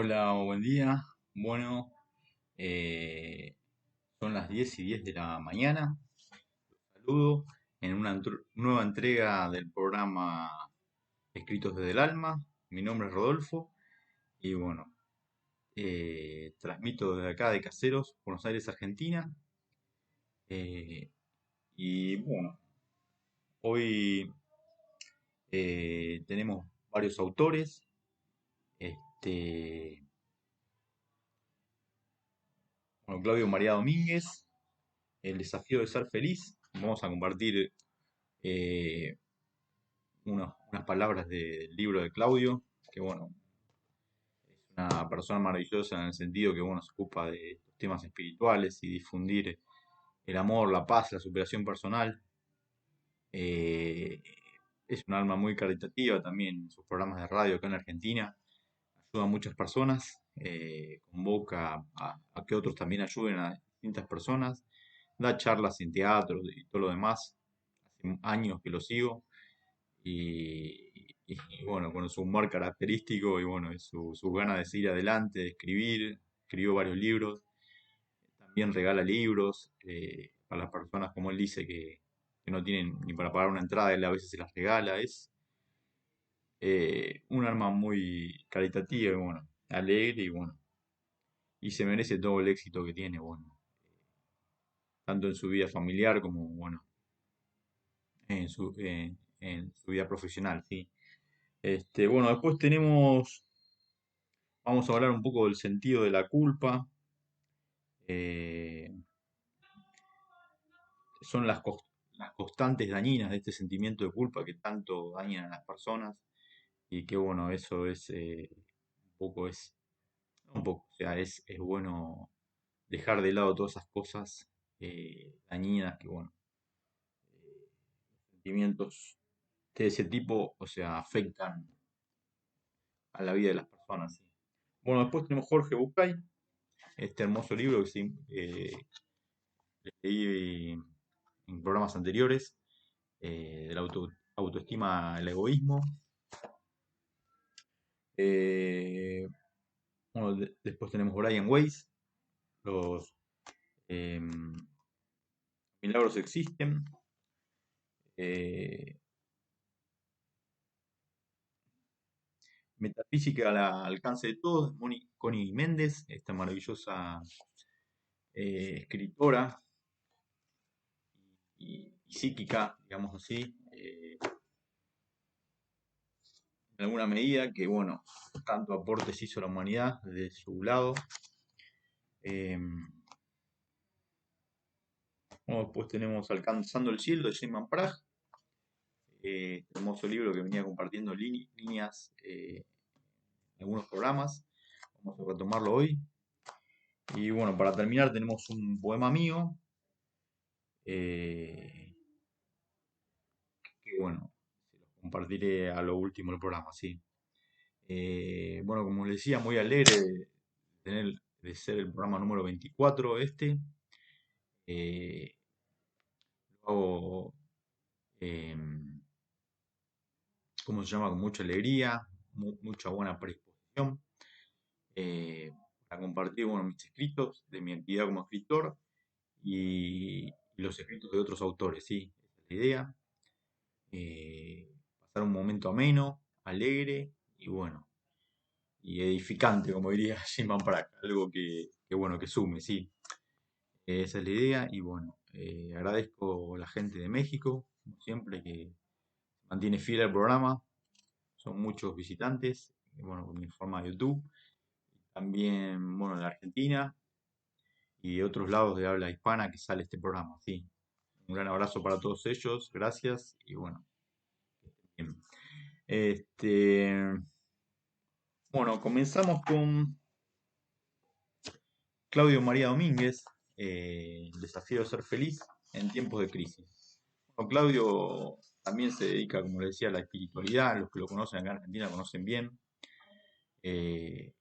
Hola, buen día. Bueno, eh, son las 10:10 de la mañana. Saludo en una nueva entrega del programa Escritos desde el Alma. Mi nombre es Rodolfo y bueno, transmito desde acá de Caseros, Buenos Aires, Argentina. Eh, y bueno, hoy tenemos varios autores. Este, bueno, Claudio María Domínguez, El desafío de ser feliz. Vamos a compartir eh, unas palabras del libro de Claudio, que bueno, es una persona maravillosa en el sentido que bueno, se ocupa de temas espirituales y difundir el amor, la paz, la superación personal. Eh, es un alma muy caritativa también en sus programas de radio acá en Argentina. Ayuda a muchas personas, convoca a que otros también ayuden a distintas personas, da charlas en teatro y todo lo demás. Hace años que lo sigo y bueno, con su humor característico y bueno, sus ganas de seguir adelante, de escribir, escribió varios libros, también regala libros para las personas, como él dice, que no tienen ni para pagar una entrada, él a veces se las regala, es un arma muy caritativa y bueno, alegre y bueno, y se merece todo el éxito que tiene, bueno, tanto en su vida familiar como bueno, en su vida profesional, sí. Bueno, después vamos a hablar un poco del sentido de la culpa. eh, Son las constantes dañinas de este sentimiento de culpa que tanto dañan a las personas y que bueno, eso es un poco un poco, o sea, es bueno dejar de lado todas esas cosas dañinas que bueno, sentimientos de ese tipo, o sea, afectan a la vida de las personas. ¿Sí? Bueno, después tenemos Jorge Bucay, este hermoso libro que sí, leí en programas anteriores, de la autoestima al egoísmo. Eh, bueno, después tenemos Brian Weiss, los milagros existen. eh, Metafísica al alcance de todos, Connie Méndez, esta maravillosa escritora y psíquica, digamos así, en alguna medida, que bueno, tanto aportes hizo a la humanidad desde su lado. Eh, bueno, después tenemos Alcanzando el Cielo de Shimon Prag, hermoso libro que venía compartiendo líneas en algunos programas. Vamos a retomarlo hoy. Y bueno, para terminar tenemos un poema mío, eh, que bueno, se los compartiré a lo último del programa, sí. Bueno, como les decía, muy alegre de ser el programa número 24 este. Eh, lo hago, em, ¿cómo se llama? Con mucha alegría, mucha buena predisposición. Para compartir, bueno, mis escritos, de mi actividad como escritor y los escritos de otros autores, sí, esa es la idea. Pasar un momento ameno, alegre y bueno, y edificante, como diría Shimon Prag, algo que bueno, que sume, sí. Esa es la idea y bueno, agradezco a la gente de México, como siempre, que mantiene fiel al programa. Son muchos visitantes, bueno, con mi forma de YouTube. También, bueno, en la Argentina y de otros lados de habla hispana que sale este programa, sí. Un gran abrazo para todos ellos, gracias y bueno, bien. Este, bueno, comenzamos con Claudio María Domínguez, El desafío de ser feliz en tiempos de crisis. Bueno, Claudio también se dedica, como le decía, a la espiritualidad, los que lo conocen acá en Argentina conocen bien. eh,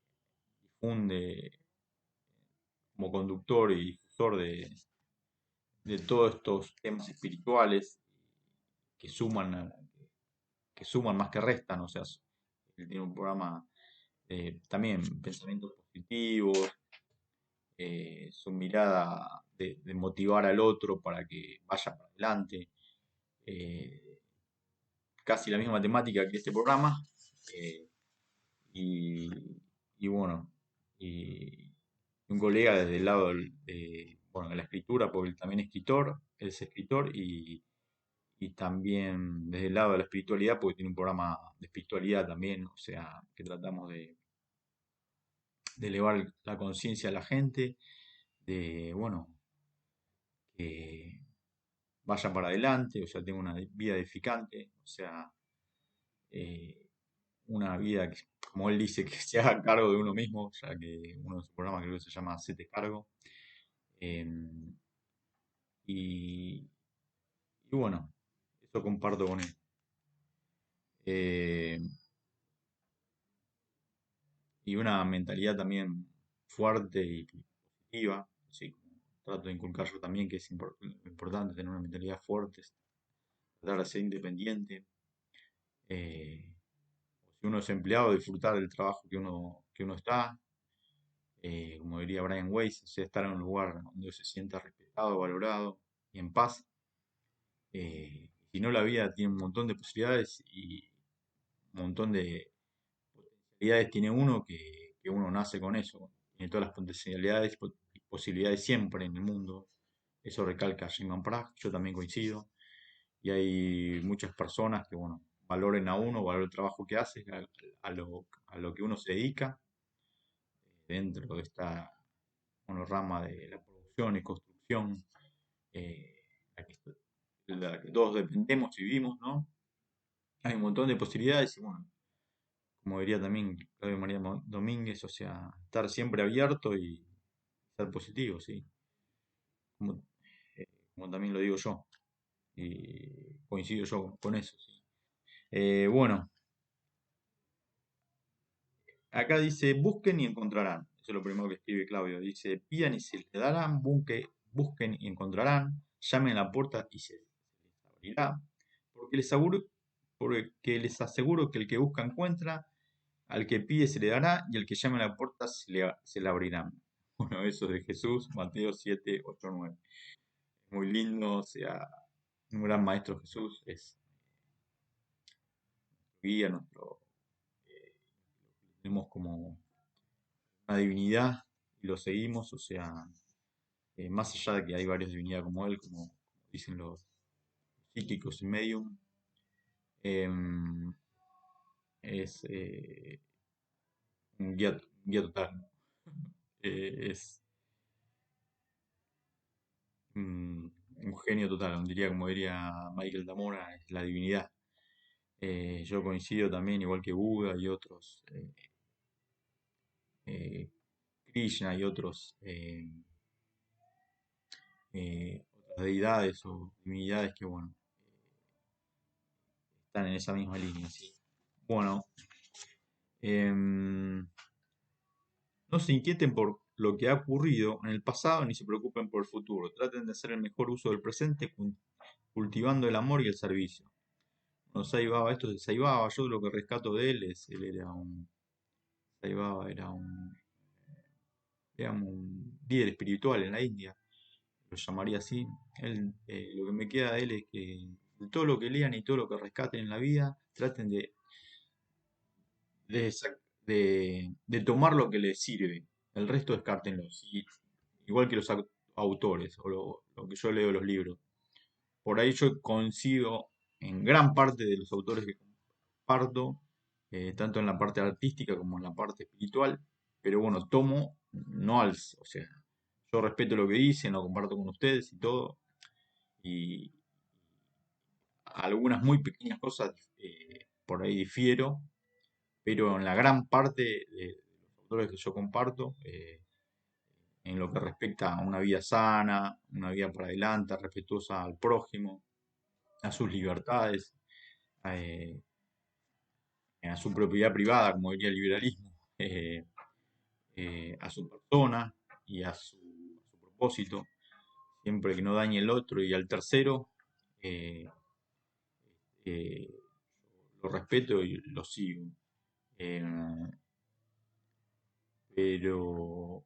Difunde como conductor y difusor de todos estos temas espirituales que suman, que suman más que restan, o sea, él tiene un programa también pensamientos positivos, su mirada de motivar al otro para que vaya para adelante. eh, Casi la misma temática que este programa. eh, y, y bueno, y un colega desde el lado bueno, de la escritura, porque él también es escritor, y también desde el lado de la espiritualidad, porque tiene un programa de espiritualidad también, o sea, que tratamos de elevar la conciencia a la gente, de, bueno, que vaya para adelante, o sea, tenga una vida edificante, o sea, eh, una vida que, como él dice, que se haga cargo de uno mismo, ya que uno de sus programas creo que se llama Hacete Cargo. em, y, y bueno, eso comparto con él. Eh, y una mentalidad también fuerte y positiva, sí, trato de inculcar yo también que es importante tener una mentalidad fuerte, tratar de ser independiente. eh, si uno es empleado, disfrutar del trabajo que uno está, como diría Brian Weiss, o sea, estar en un lugar donde se sienta respetado, valorado y en paz. Si no, la vida tiene un montón de posibilidades y un montón de potencialidades tiene uno que uno nace con eso. Tiene todas las potencialidades y posibilidades siempre en el mundo. Eso recalca Shimon Prag, yo también coincido. Y hay muchas personas que, bueno, valoren a uno, valoren el trabajo que hace, a lo que uno se dedica dentro de esta, bueno, rama de la producción y construcción, eh, la que, la que todos dependemos y vivimos, ¿no? Hay un montón de posibilidades y, bueno, como diría también Claudio María Domínguez, o sea, estar siempre abierto y ser positivo, ¿sí? Como, eh, como también lo digo yo, y coincido yo con eso, ¿sí? Bueno, acá dice, busquen y encontrarán. Eso es lo primero que escribe Claudio. Dice, pidan y se les darán, busquen y encontrarán, llamen a la puerta y se les abrirá. Porque les aseguro que el que busca encuentra, al que pide se le dará y al que llame a la puerta se le abrirá. Bueno, eso es de Jesús, Mateo 7, 8, 9. Muy lindo, o sea, un gran maestro Jesús, es guía, tenemos como una divinidad y lo seguimos, o sea, más allá de que hay varias divinidades como él, como dicen los psíquicos y medium, em, es un guía total, ¿no? Es un, un genio total, como diría Michael Damora, es la divinidad. Yo coincido también, igual que Buda y otros, eh, Krishna y otras deidades o divinidades que, bueno, están en esa misma línea, sí. Bueno, em, no se inquieten por lo que ha ocurrido en el pasado ni se preocupen por el futuro. Traten de hacer el mejor uso del presente cultivando el amor y el servicio. No Saibaba, esto es Saibaba, yo lo que rescato de él es, él era un, Saibaba era un líder espiritual en la India, lo llamaría así. Lo que me queda de él es que de todo lo que lean y todo lo que rescaten en la vida, traten de, sac- de tomar lo que les sirve. El resto descártenlo. Igual que los autores o lo que yo leo los libros. Por ahí yo coincido en gran parte de los autores que comparto, tanto en la parte artística como en la parte espiritual, pero bueno, tomo, no al, o sea, yo respeto lo que dicen, lo comparto con ustedes y todo, y algunas muy pequeñas cosas por ahí difiero, pero en la gran parte de los autores que yo comparto, en lo que respecta a una vida sana, una vida para adelante, respetuosa al prójimo, a sus libertades, eh, a su propiedad privada, como diría el liberalismo, a su persona y a su propósito, siempre que no dañe el otro y al tercero, eh, eh, lo respeto y lo sigo. Eh, pero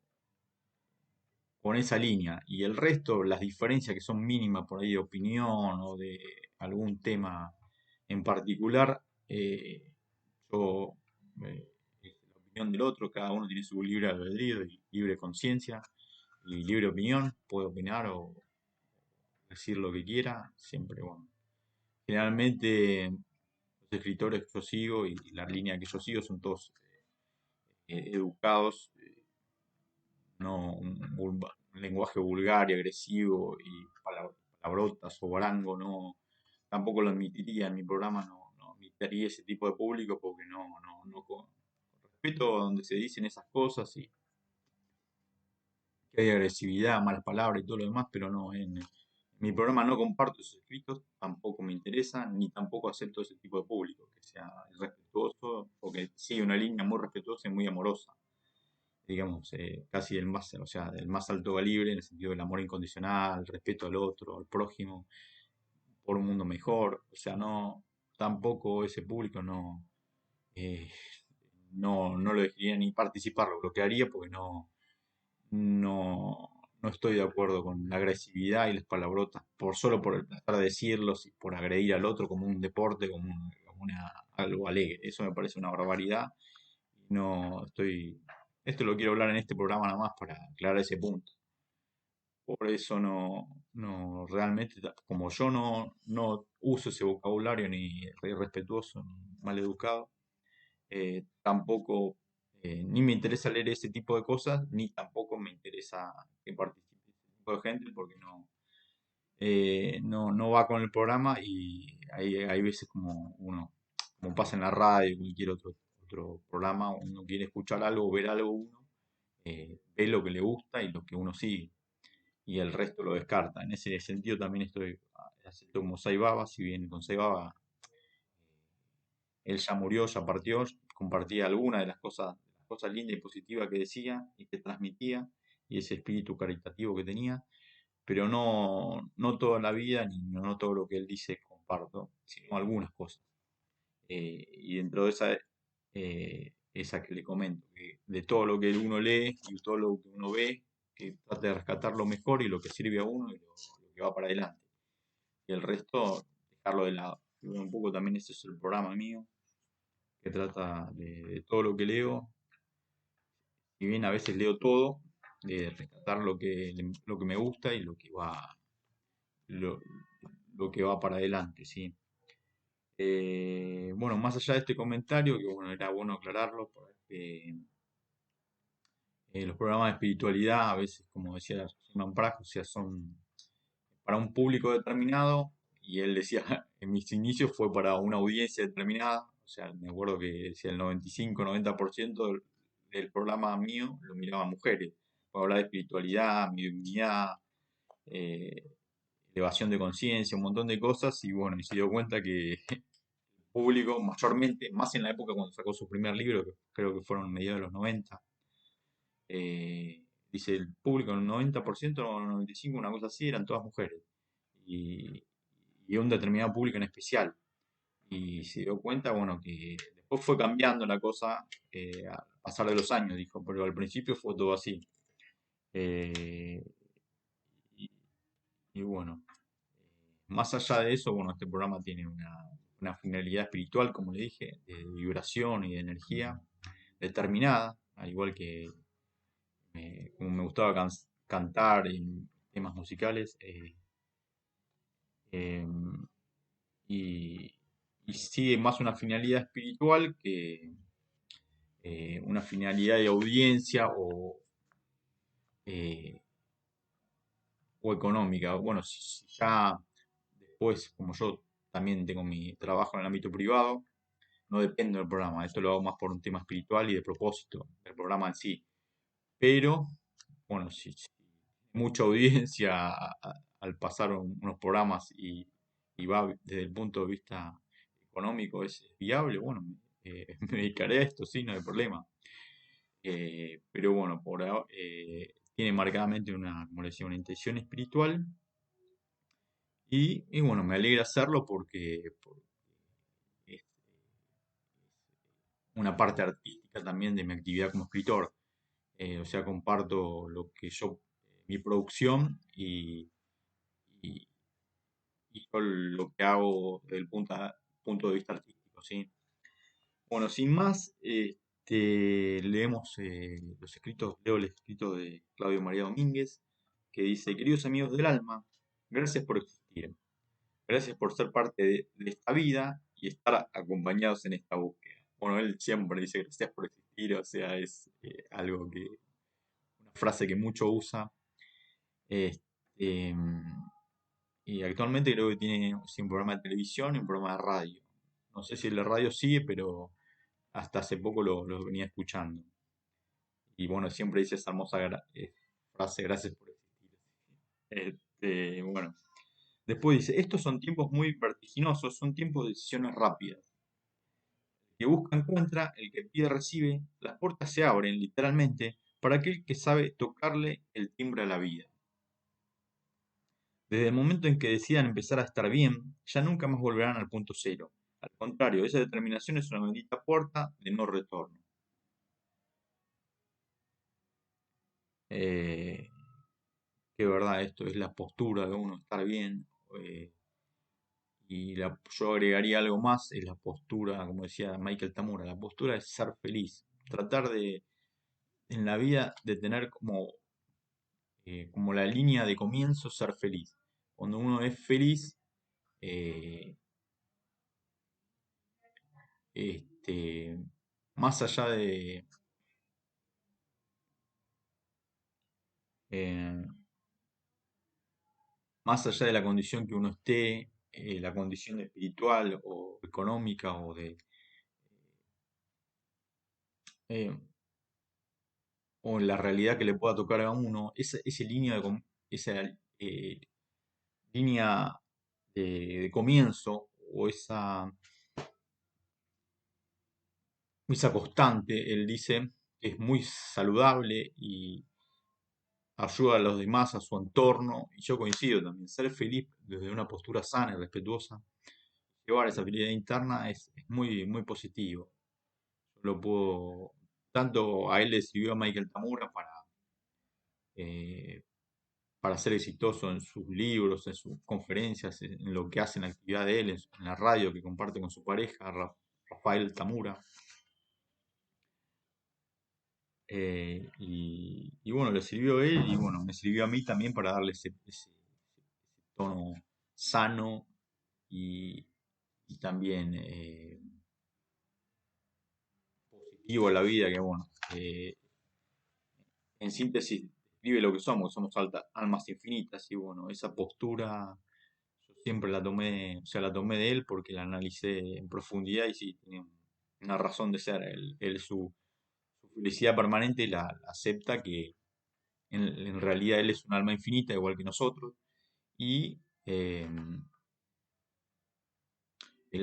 con esa línea. Y el resto, las diferencias que son mínimas por ahí de opinión o de algún tema en particular, yo, la opinión del otro, cada uno tiene su libre albedrío y libre conciencia y libre opinión, puede opinar o decir lo que quiera, siempre, bueno. Generalmente los escritores que yo sigo y la línea que yo sigo son todos educados, no un lenguaje vulgar y agresivo y palabrotas o barango, no, tampoco lo admitiría en mi programa, no admitiría ese tipo de público porque con respeto a donde se dicen esas cosas y que hay agresividad, malas palabras y todo lo demás, pero no, en mi programa no comparto esos escritos, tampoco me interesa, ni tampoco acepto ese tipo de público, que sea respetuoso, porque sigue una línea muy respetuosa y muy amorosa, digamos, casi del más, o sea, del más alto calibre, en el sentido del amor incondicional, el respeto al otro, al prójimo, por un mundo mejor, o sea, no, tampoco ese público eh, no lo dejaría ni participar, lo bloquearía porque no, no estoy de acuerdo con la agresividad y las palabrotas, solo por el placer de decirlos y por agredir al otro como un deporte, algo alegre. Eso me parece una barbaridad. No estoy, esto lo quiero hablar en este programa nada más para aclarar ese punto. Por eso no realmente, como yo no uso ese vocabulario ni irrespetuoso ni maleducado, tampoco ni me interesa leer ese tipo de cosas, ni tampoco me interesa que participe ese tipo de gente porque no va con el programa y hay veces como pasa en la radio, cualquier otro programa, uno quiere escuchar algo, ver algo, uno ve lo que le gusta y lo que uno sigue y el resto lo descarta. En ese sentido también acepto como Saibaba, si bien con Saibaba él ya murió, ya partió, compartía algunas de las cosas lindas y positivas que decía y que transmitía y ese espíritu caritativo que tenía, pero no toda la vida ni no todo lo que él dice comparto, sino algunas cosas. Y dentro de esa que le comento, que de todo lo que uno lee y todo lo que uno ve, que trate de rescatar lo mejor y lo que sirve a uno y lo que va para adelante. Y el resto, dejarlo de lado. Y bueno, un poco también ese es el programa mío, que trata de todo lo que leo, si bien a veces leo todo, de rescatar lo que me gusta y lo, lo que va para adelante, ¿sí? Bueno, más allá de este comentario, que bueno, era bueno aclararlo, porque los programas de espiritualidad, a veces, como decía Simon Pratt, o sea, son para un público determinado, y él decía, en mis inicios fue para una audiencia determinada, o sea, me acuerdo que decía el 95-90% del programa mío lo miraban mujeres, para hablar de espiritualidad, mediunidad, eh, elevación de conciencia, un montón de cosas, y bueno, y se dio cuenta que el público, mayormente, más en la época cuando sacó su primer libro, que creo que fueron mediados de los 90, dice el público, el 90% o el 95%, una cosa así, eran todas mujeres. Y, y un determinado público en especial. Y se dio cuenta, bueno, que después fue cambiando la cosa al pasar de los años, dijo, pero al principio fue todo así. Eh, y, y bueno, más allá de eso, bueno, este programa tiene una finalidad espiritual, como le dije, de vibración y de energía determinada, al igual que como me gustaba cantar en temas musicales, em, y, y sigue más una finalidad espiritual que una finalidad de audiencia eh, o económica. Bueno, si ya después, como yo también tengo mi trabajo en el ámbito privado, no dependo del programa. Esto lo hago más por un tema espiritual y de propósito del programa en sí. Pero, bueno, si mucha audiencia al pasar unos programas y va desde el punto de vista económico es viable, bueno, me dedicaré a esto, sí, no hay problema. Pero bueno, por ahora tiene marcadamente como le decía, una intención espiritual y bueno, me alegra hacerlo porque es una parte artística también de mi actividad como escritor. O sea, comparto lo que yo, mi producción y, y yo lo que hago desde el punto de vista artístico, ¿sí? Bueno, sin más, leemos leo el escrito de Claudio María Domínguez, que dice: queridos amigos del alma, gracias por existir, gracias por ser parte de esta vida y estar acompañados en esta búsqueda. Bueno, él siempre dice gracias por existir, o sea, es algo que, una frase que mucho usa. Este, y actualmente creo que tiene sí, un programa de televisión y un programa de radio. No sé si el de radio sigue, pero hasta hace poco lo venía escuchando. Y bueno, siempre dice esa hermosa frase, gracias por existir. Bueno, después dice, estos son tiempos muy vertiginosos, son tiempos de decisiones rápidas. El que busca encuentra, el que pide recibe, las puertas se abren literalmente para aquel que sabe tocarle el timbre a la vida. Desde el momento en que decidan empezar a estar bien, ya nunca más volverán al punto cero. Al contrario, esa determinación es una bendita puerta de no retorno. Eh, que verdad, esto es la postura de uno, estar bien. eh, yo agregaría algo más, es la postura, como decía Michael Tamura, la postura es ser feliz. Tratar de, en la vida, de tener como la línea de comienzo, ser feliz. Cuando uno es feliz, eh, este, más allá eh, más allá de la condición que uno esté, la condición espiritual o económica eh, o en la realidad que le pueda tocar a uno, esa línea de comienzo o esa constante, él dice que es muy saludable y ayuda a los demás, a su entorno, y yo coincido también, ser feliz desde una postura sana y respetuosa, llevar esa felicidad interna es muy, muy positivo. Yo lo puedo, tanto a él le sirvió a Michael Tamura eh, para ser exitoso en sus libros, en sus conferencias, en lo que hace en la actividad de él, en la radio que comparte con su pareja, Rafael Tamura. Y bueno, le sirvió a él y bueno, me sirvió a mí también para darle ese tono sano y, y también positivo a la vida, que bueno, en síntesis describe lo que somos almas infinitas y bueno, esa postura yo siempre la tomé, o sea, la tomé de él porque la analicé en profundidad y sí, tenía una razón de ser. Él su felicidad permanente la acepta que en realidad él es un alma infinita, igual que nosotros, y el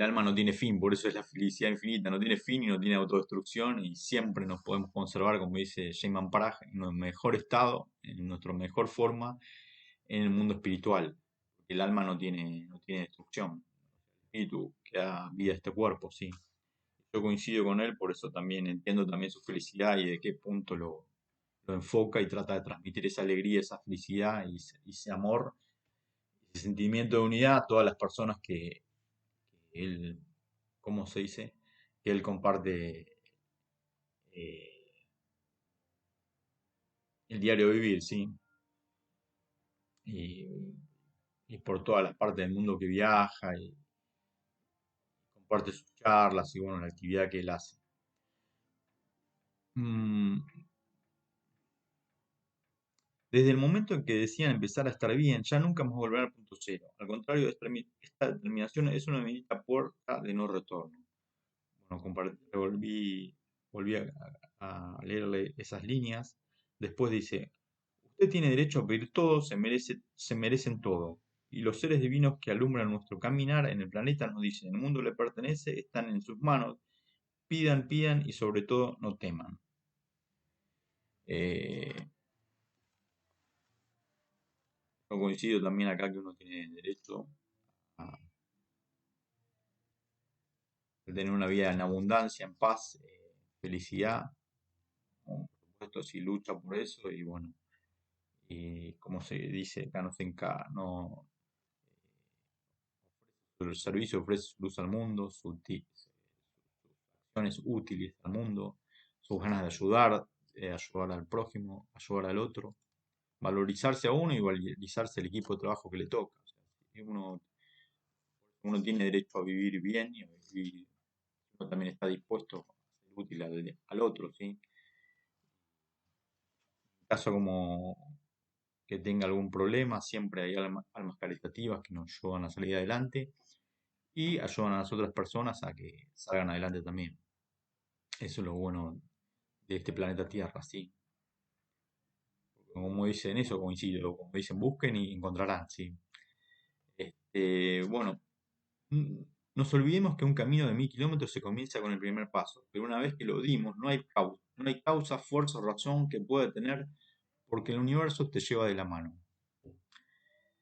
alma no tiene fin, por eso es la felicidad infinita, no tiene fin y no tiene autodestrucción y siempre nos podemos conservar, como dice Sheyman Parag, en nuestro mejor estado, en nuestra mejor forma, en el mundo espiritual. El alma no tiene destrucción, el espíritu que da vida a este cuerpo, sí. Yo coincido con él, por eso también entiendo también su felicidad y de qué punto lo enfoca y trata de transmitir esa alegría, esa felicidad y ese amor, ese sentimiento de unidad a todas las personas que él, ¿cómo se dice? Que él comparte eh, el diario vivir, ¿sí? Y, y por todas las partes del mundo que viaja y comparte sus charlas y bueno, la actividad que él hace. Mm, Desde el momento en que decían empezar a estar bien, ya nunca más volverán al punto cero. Al contrario, esta determinación es una bendita puerta de no retorno. Bueno, volví a leerle esas líneas. Después dice, usted tiene derecho a pedir todo, se merecen todo. Y los seres divinos que alumbran nuestro caminar en el planeta nos dicen, el mundo le pertenece, están en sus manos, pidan, pidan y sobre todo no teman. Eh, yo coincido también acá que uno tiene derecho a tener una vida en abundancia, en paz, felicidad, ¿no? Por proyectos y lucha por eso y bueno, y como se dice acá, no, el servicio ofrece su luz al mundo, sus acciones útiles al mundo, sus ganas de ayudar, ayudar al prójimo, ayudar al otro, valorizarse a uno y valorizarse el equipo de trabajo que le toca. O sea, si uno tiene derecho a vivir bien y a vivir, uno también está dispuesto a ser útil al otro, ¿sí? En caso como que tenga algún problema, siempre hay almas caritativas que nos ayudan a salir adelante y ayudan a las otras personas a que salgan adelante también. Eso es lo bueno de este planeta Tierra, sí. Como dicen eso, coincido, como dicen, busquen y encontrarán, sí. Bueno, mm, nos olvidemos que un camino de 1000 kilómetros se comienza con el primer paso, pero una vez que lo dimos, no hay causa, fuerza o razón que pueda tener porque el universo te lleva de la mano.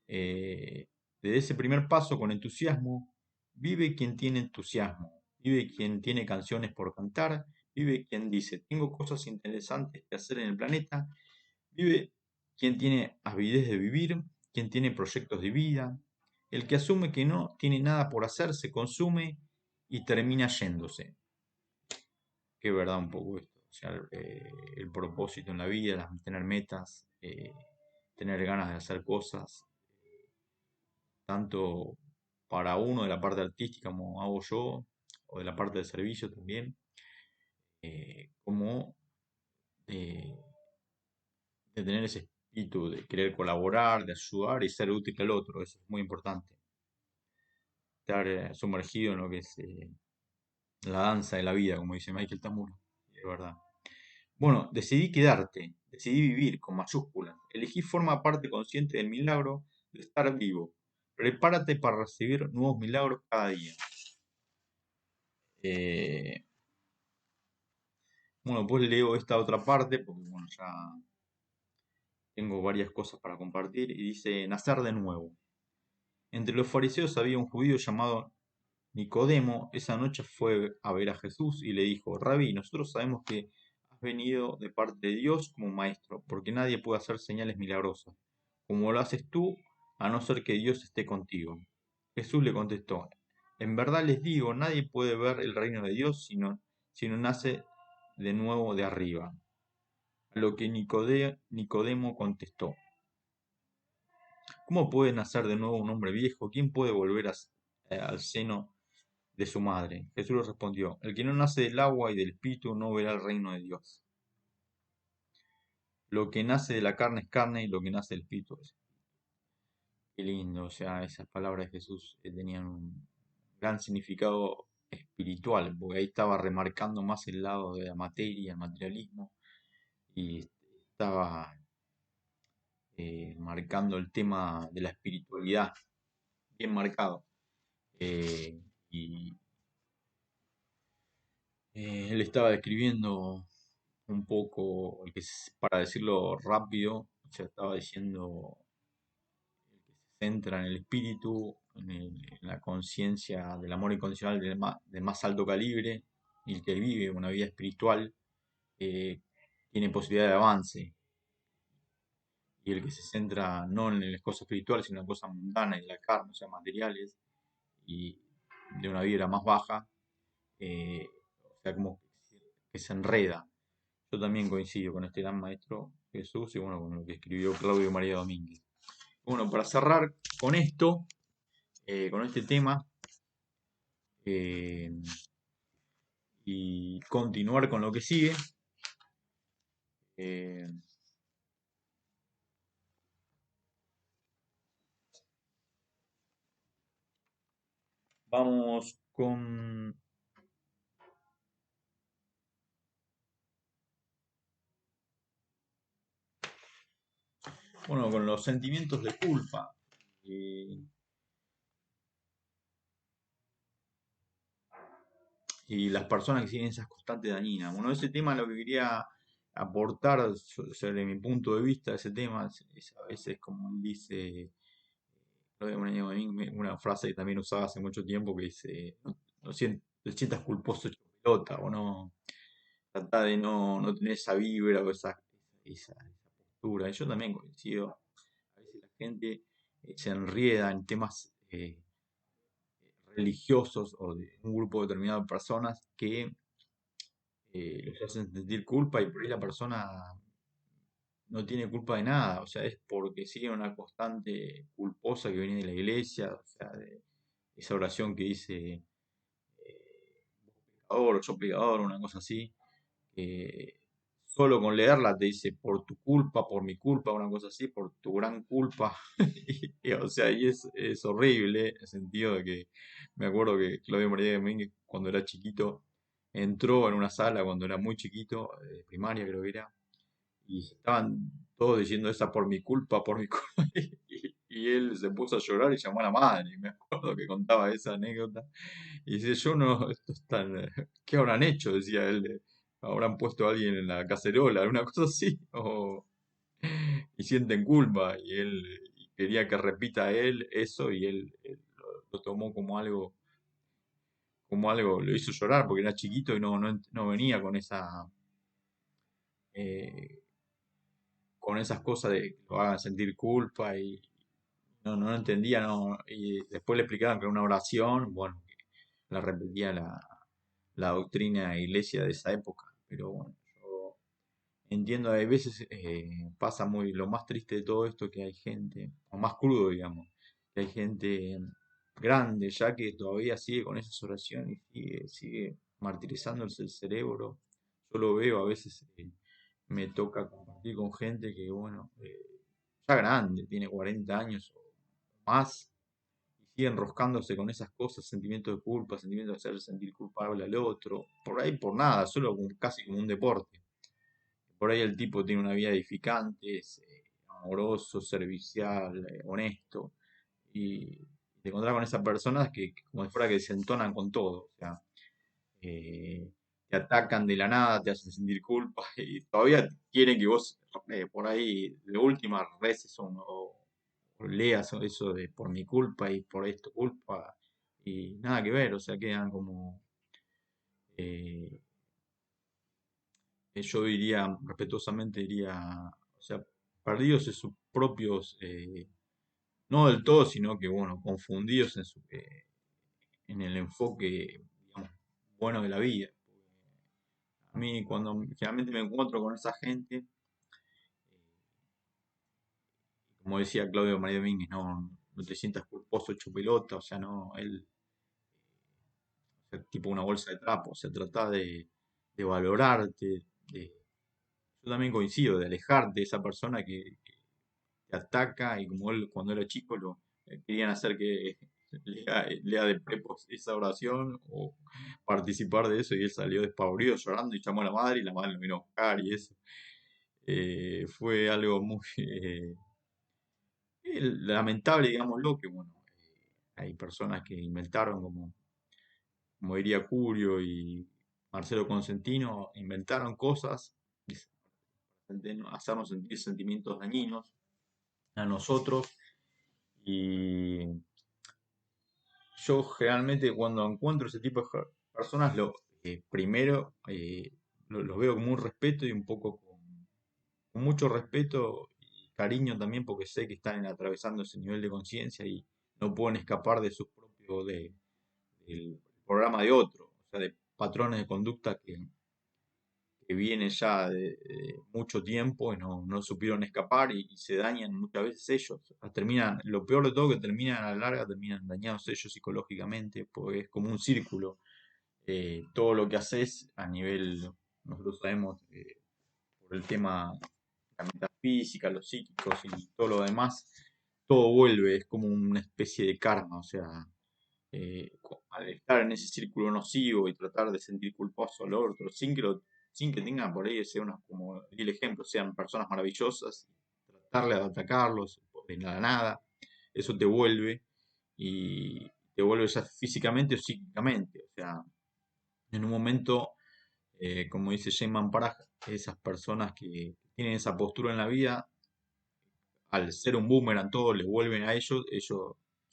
Eh, Desde ese primer paso con entusiasmo, vive quien tiene entusiasmo, vive quien tiene canciones por cantar, vive quien dice, tengo cosas interesantes que hacer en el planeta, vive quien tiene avidez de vivir, quien tiene proyectos de vida, el que asume que no tiene nada por hacer, se consume y termina yéndose. Que verdad un poco esto, o sea, el propósito en la vida, tener metas, tener ganas de hacer cosas, tanto para uno de la parte artística como hago yo, o de la parte del servicio también, como de, de tener ese espíritu de querer colaborar, de ayudar y ser útil al otro, eso es muy importante. Estar sumergido en lo que es la danza de la vida, como dice Michael Tamura, es verdad. Bueno, decidí quedarte, decidí vivir con mayúsculas, elegí forma parte consciente del milagro de estar vivo. Prepárate para recibir nuevos milagros cada día. Eh, Bueno, pues leo esta otra parte porque bueno, ya tengo varias cosas para compartir y dice nacer de nuevo. Entre los fariseos había un judío llamado Nicodemo. Esa noche fue a ver a Jesús y le dijo, Rabí, nosotros sabemos que has venido de parte de Dios como maestro, porque nadie puede hacer señales milagrosas, como lo haces tú, a no ser que Dios esté contigo. Jesús le contestó, en verdad les digo, nadie puede ver el reino de Dios si no nace de nuevo de arriba. A lo que Nicodemo contestó, ¿cómo puede nacer de nuevo un hombre viejo? ¿Quién puede volver al seno de su madre? Jesús le respondió, el que no nace del agua y del espíritu no verá el reino de Dios. Lo que nace de la carne es carne y lo que nace del espíritu es. Qué lindo, o sea, esas palabras de Jesús tenían un gran significado espiritual, porque ahí estaba remarcando más el lado de la materia, el materialismo, y estaba marcando el tema de la espiritualidad, bien marcado. Eh, y Él estaba describiendo un poco, para decirlo rápido, o sea, estaba diciendo el que se centra en el espíritu, en la conciencia del amor incondicional del más alto calibre, y el que vive una vida espiritual eh, tiene posibilidad de avance. Y el que se centra no en las cosas espirituales, sino en las cosas mundanas, de la carne, o sea, materiales, y de una vibra más baja, o sea, como que se enreda. Yo también coincido con este gran maestro Jesús y bueno, con lo que escribió Claudio María Domínguez. Bueno, para cerrar con esto, con este tema, eh, y continuar con lo que sigue, eh, vamos con los sentimientos de culpa. eh, y las personas que siguen esas constantes dañinas. Bueno, ese tema lo que quería aportar sobre mi punto de vista de ese tema es a veces como dice una frase que también usaba hace mucho tiempo que dice no te sientas culposo hecho pelota o no trata de no tener esa vibra o esa postura. Y yo también coincido. A veces la gente se enrieda en temas religiosos o de un grupo determinado de personas que los hacen sentir culpa y por ahí la persona no tiene culpa de nada, o sea, es porque sigue una constante culposa que viene de la iglesia, o sea, de esa oración que dice pecador o yo pecador, una cosa así, que solo con leerla te dice por tu culpa, por mi culpa, una cosa así, por tu gran culpa, o sea, y es horrible, en el sentido de que me acuerdo que Claudio María Domínguez, cuando era chiquito, entró en una sala cuando era muy chiquito, primaria creo que era, y estaban todos diciendo esa por mi culpa, y él se puso a llorar y llamó a la madre, y me acuerdo que contaba esa anécdota, y dice, yo no, esto es tan, ¿qué habrán hecho? Decía él, habrán puesto a alguien en la cacerola, alguna cosa así, y sienten culpa, y él quería que repita él eso, y él lo tomó como algo, lo hizo llorar porque era chiquito y no venía eh, con esas cosas de que lo hagan sentir culpa y no entendía, no, y después le explicaban que era una oración, bueno, que la repetía la doctrina de iglesia de esa época, pero bueno, yo entiendo, hay veces pasa muy, lo más triste de todo esto que hay gente, o más crudo, digamos, que hay gente grande ya que todavía sigue con esas oraciones y sigue martirizándose el cerebro. Yo lo veo, a veces me toca compartir con gente que, bueno, ya grande, tiene 40 años o más, y sigue enroscándose con esas cosas, sentimientos de culpa, sentimientos de hacer sentir culpable al otro, por ahí por nada, solo casi como un deporte. Por ahí el tipo tiene una vida edificante, es amoroso, servicial, honesto, y te encontrás con esas personas que como si fuera que se entonan con todo, o sea, eh, te atacan de la nada, te hacen sentir culpa y todavía quieren que vos por ahí de última reces o leas eso de por mi culpa y por esto culpa y nada que ver, o sea, quedan como, eh, yo diría, respetuosamente diría, o sea, perdidos en sus propios, no del todo, sino que bueno, confundidos en el enfoque, digamos, bueno de la vida. A mí cuando generalmente me encuentro con esa gente, como decía Claudio María Domínguez, no te sientas culposo hecho pelota, o sea, no, él es tipo una bolsa de trapo, se trata de valorarte, yo también coincido, de alejarte de esa persona que te ataca y como él cuando era chico lo querían hacer que lea de prepos esa oración o participar de eso y él salió despavorido llorando y llamó a la madre y la madre lo vino a buscar y eso. Fue algo muy lamentable, digámoslo, que bueno, hay personas que inventaron, como diría Curio y Marcelo Consentino, inventaron cosas para hacernos sentir sentimientos dañinos a nosotros y yo generalmente cuando encuentro ese tipo de personas, primero los veo con un respeto y un poco con mucho respeto y cariño también porque sé que están atravesando ese nivel de conciencia y no pueden escapar de sus propios, del programa de otro, o sea, de patrones de conducta que vienen ya de mucho tiempo y no supieron escapar y se dañan muchas veces ellos. Terminan, lo peor de todo que terminan a la larga, terminan dañados ellos psicológicamente, porque es como un círculo. Todo lo que haces a nivel, nosotros sabemos, por el tema la metafísica, los psíquicos y todo lo demás, todo vuelve, es como una especie de karma, o sea, al estar en ese círculo nocivo y tratar de sentir culposo al otro, sin que tengan por ahí, sea como di el ejemplo, sean personas maravillosas, tratarle de atacarlos de la nada, eso te vuelve y te vuelve ya físicamente o psíquicamente, o sea, en un momento, como dice Sheinman Parag, esas personas que tienen esa postura en la vida, al ser un boomerang todo le vuelven a ellos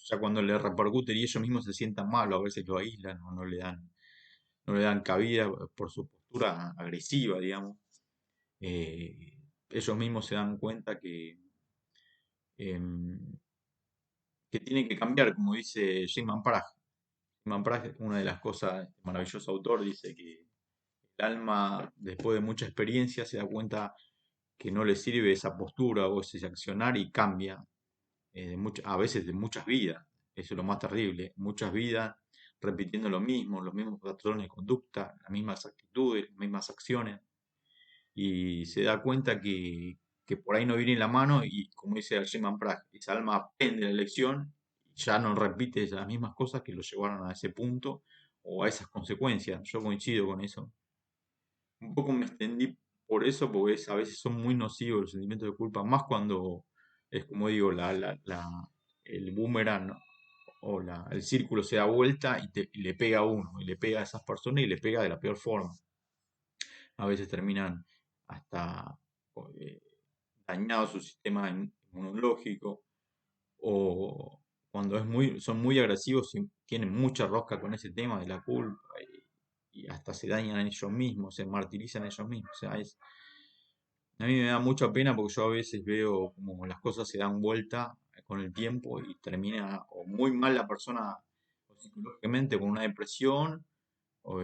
ya cuando les repercute y ellos mismos se sientan mal, o a veces lo aíslan o no le dan cabida por su postura agresiva, digamos. ellos mismos se dan cuenta em, que tienen que cambiar, como dice Sigmund Praga. Sigmund Praga, una de las cosas, este maravilloso autor, dice que el alma, después de mucha experiencia, se da cuenta que no le sirve esa postura o ese accionar y cambia, a veces de muchas vidas. Eso es lo más terrible. Muchas vidas repitiendo lo mismo, los mismos patrones de conducta, las mismas actitudes, las mismas acciones. Y se da cuenta que por ahí no viene la mano y, como dice Herman Pratt, esa alma aprende la lección y ya no repite las mismas cosas que lo llevaron a ese punto o a esas consecuencias. Yo coincido con eso. Un poco me extendí por eso, porque a veces son muy nocivos los sentimientos de culpa, más cuando es como digo, el boomerang, ¿no? O el círculo se da vuelta y le pega a uno, y le pega a esas personas y le pega de la peor forma. A veces terminan hasta eh, dañado su sistema inmunológico o cuando son muy agresivos y tienen mucha rosca con ese tema de la culpa y hasta se dañan a ellos mismos, se martirizan a ellos mismos. O sea, a mí me da mucha pena porque yo a veces veo como las cosas se dan vuelta con el tiempo y termina o muy mal la persona o psicológicamente con una depresión o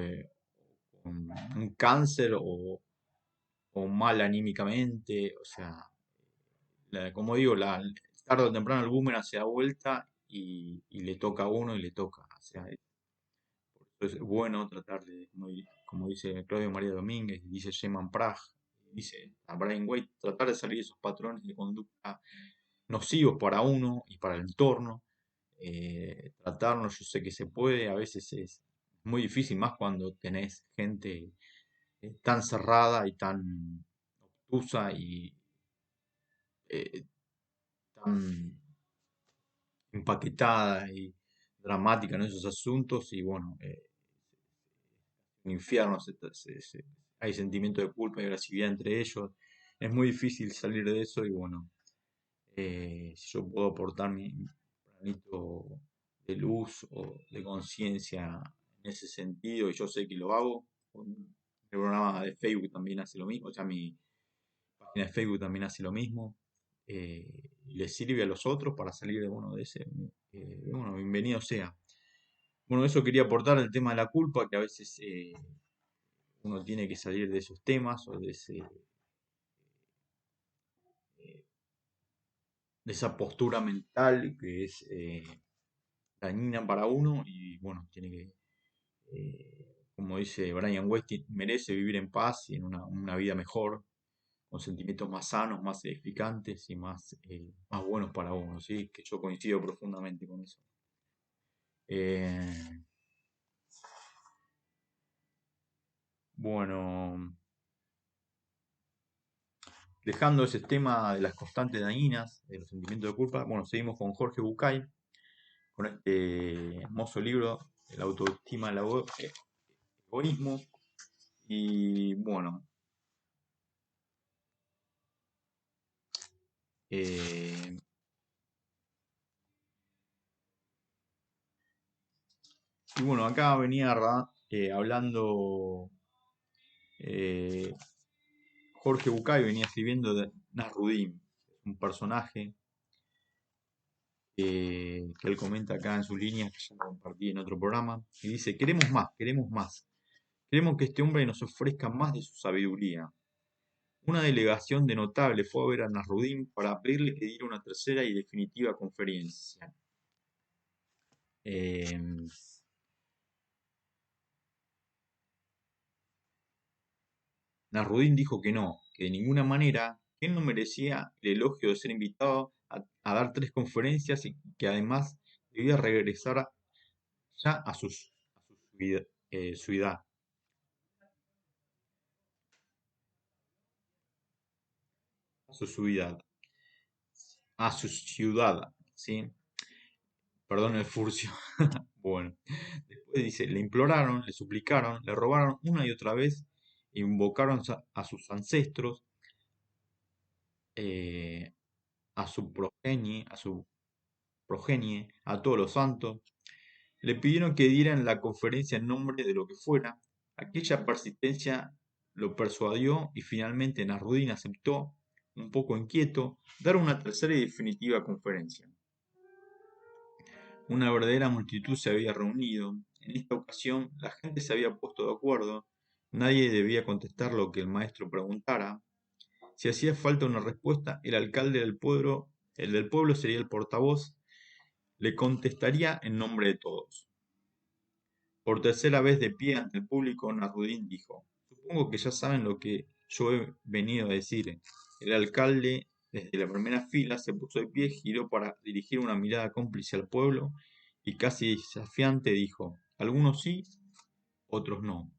con un cáncer o mal anímicamente. O sea, como digo, tarde o temprano el boomerang se da vuelta y le toca a uno y le toca. O sea, es bueno tratar de, como dice Claudio María Domínguez, dice Sheman Prag, dice a Brian White, tratar de salir de esos patrones de conducta nocivos para uno y para el entorno. Tratarnos, yo sé que se puede, a veces es muy difícil, más cuando tenés gente tan cerrada y tan obtusa y eh, tan empaquetada y dramática en esos asuntos y bueno, un infierno, hay sentimiento de culpa y agresividad entre ellos, es muy difícil salir de eso y bueno, si yo puedo aportar mi granito de luz o de conciencia en ese sentido, y yo sé que lo hago, el programa de Facebook también hace lo mismo, o sea, mi página de Facebook también hace lo mismo, y le sirve a los otros para salir de, bueno, de ese, bueno, bienvenido sea. Bueno, eso quería aportar el tema de la culpa, que a veces uno tiene que salir de esos temas o eh, de esa postura mental que es dañina para uno y bueno, tiene que, como dice Brian West, merece vivir en paz y en una vida mejor, con sentimientos más sanos, más edificantes y más buenos para uno, ¿sí? Que yo coincido profundamente con eso. Eh, bueno, dejando ese tema de las constantes dañinas, de los sentimientos de culpa, bueno, seguimos con Jorge Bucay, con este hermoso libro, El autoestima, egoísmo. Y bueno, eh, y bueno, acá venía hablando eh, Jorge Bucay, venía escribiendo de Nasruddin, un personaje que él comenta acá en sus líneas, que ya compartí en otro programa, y dice, queremos más, queremos más. Queremos que este hombre nos ofrezca más de su sabiduría. Una delegación de notables fue a ver a Nasruddin para pedirle que diera una tercera y definitiva conferencia. Eh, Nasruddin dijo que de ninguna manera, que él no merecía el elogio de ser invitado a dar tres conferencias y que además debía regresar ya su edad, a su ciudad, a su ciudad, ¿sí? Perdón el furcio. Bueno, después dice, le imploraron, le suplicaron, le robaron una y otra vez, invocaron a sus ancestros, eh, a su progenie, a todos los santos. Le pidieron que diera en la conferencia en nombre de lo que fuera. Aquella persistencia lo persuadió y finalmente Nasruddin aceptó. un poco inquieto, dar una tercera y definitiva conferencia. Una verdadera multitud se había reunido. En esta ocasión la gente se había puesto de acuerdo. Nadie debía contestar lo que el maestro preguntara. Si hacía falta una respuesta, el alcalde el del pueblo sería el portavoz, le contestaría en nombre de todos. Por tercera vez de pie ante el público, Nasrudin dijo: Supongo que ya saben lo que yo he venido a decir. El alcalde, desde la primera fila, se puso de pie, giró para dirigir una mirada cómplice al pueblo y casi desafiante dijo: Algunos sí, otros no.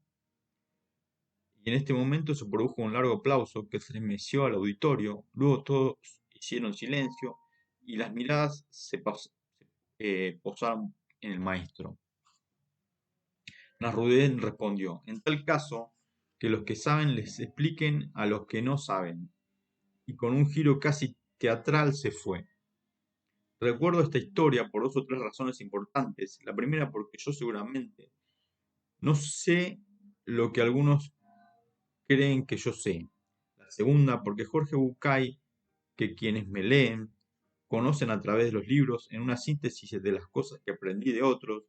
Y en este momento se produjo un largo aplauso que estremeció al auditorio. Luego todos hicieron silencio y las miradas se posaron en el maestro. Nasrudin respondió: En tal caso, que los que saben les expliquen a los que no saben. Y con un giro casi teatral se fue. Recuerdo esta historia por dos o tres razones importantes. La primera porque yo seguramente no sé lo que algunos creen que yo sé. La segunda porque Jorge Bucay, que quienes me leen conocen a través de los libros en una síntesis de las cosas que aprendí de otros,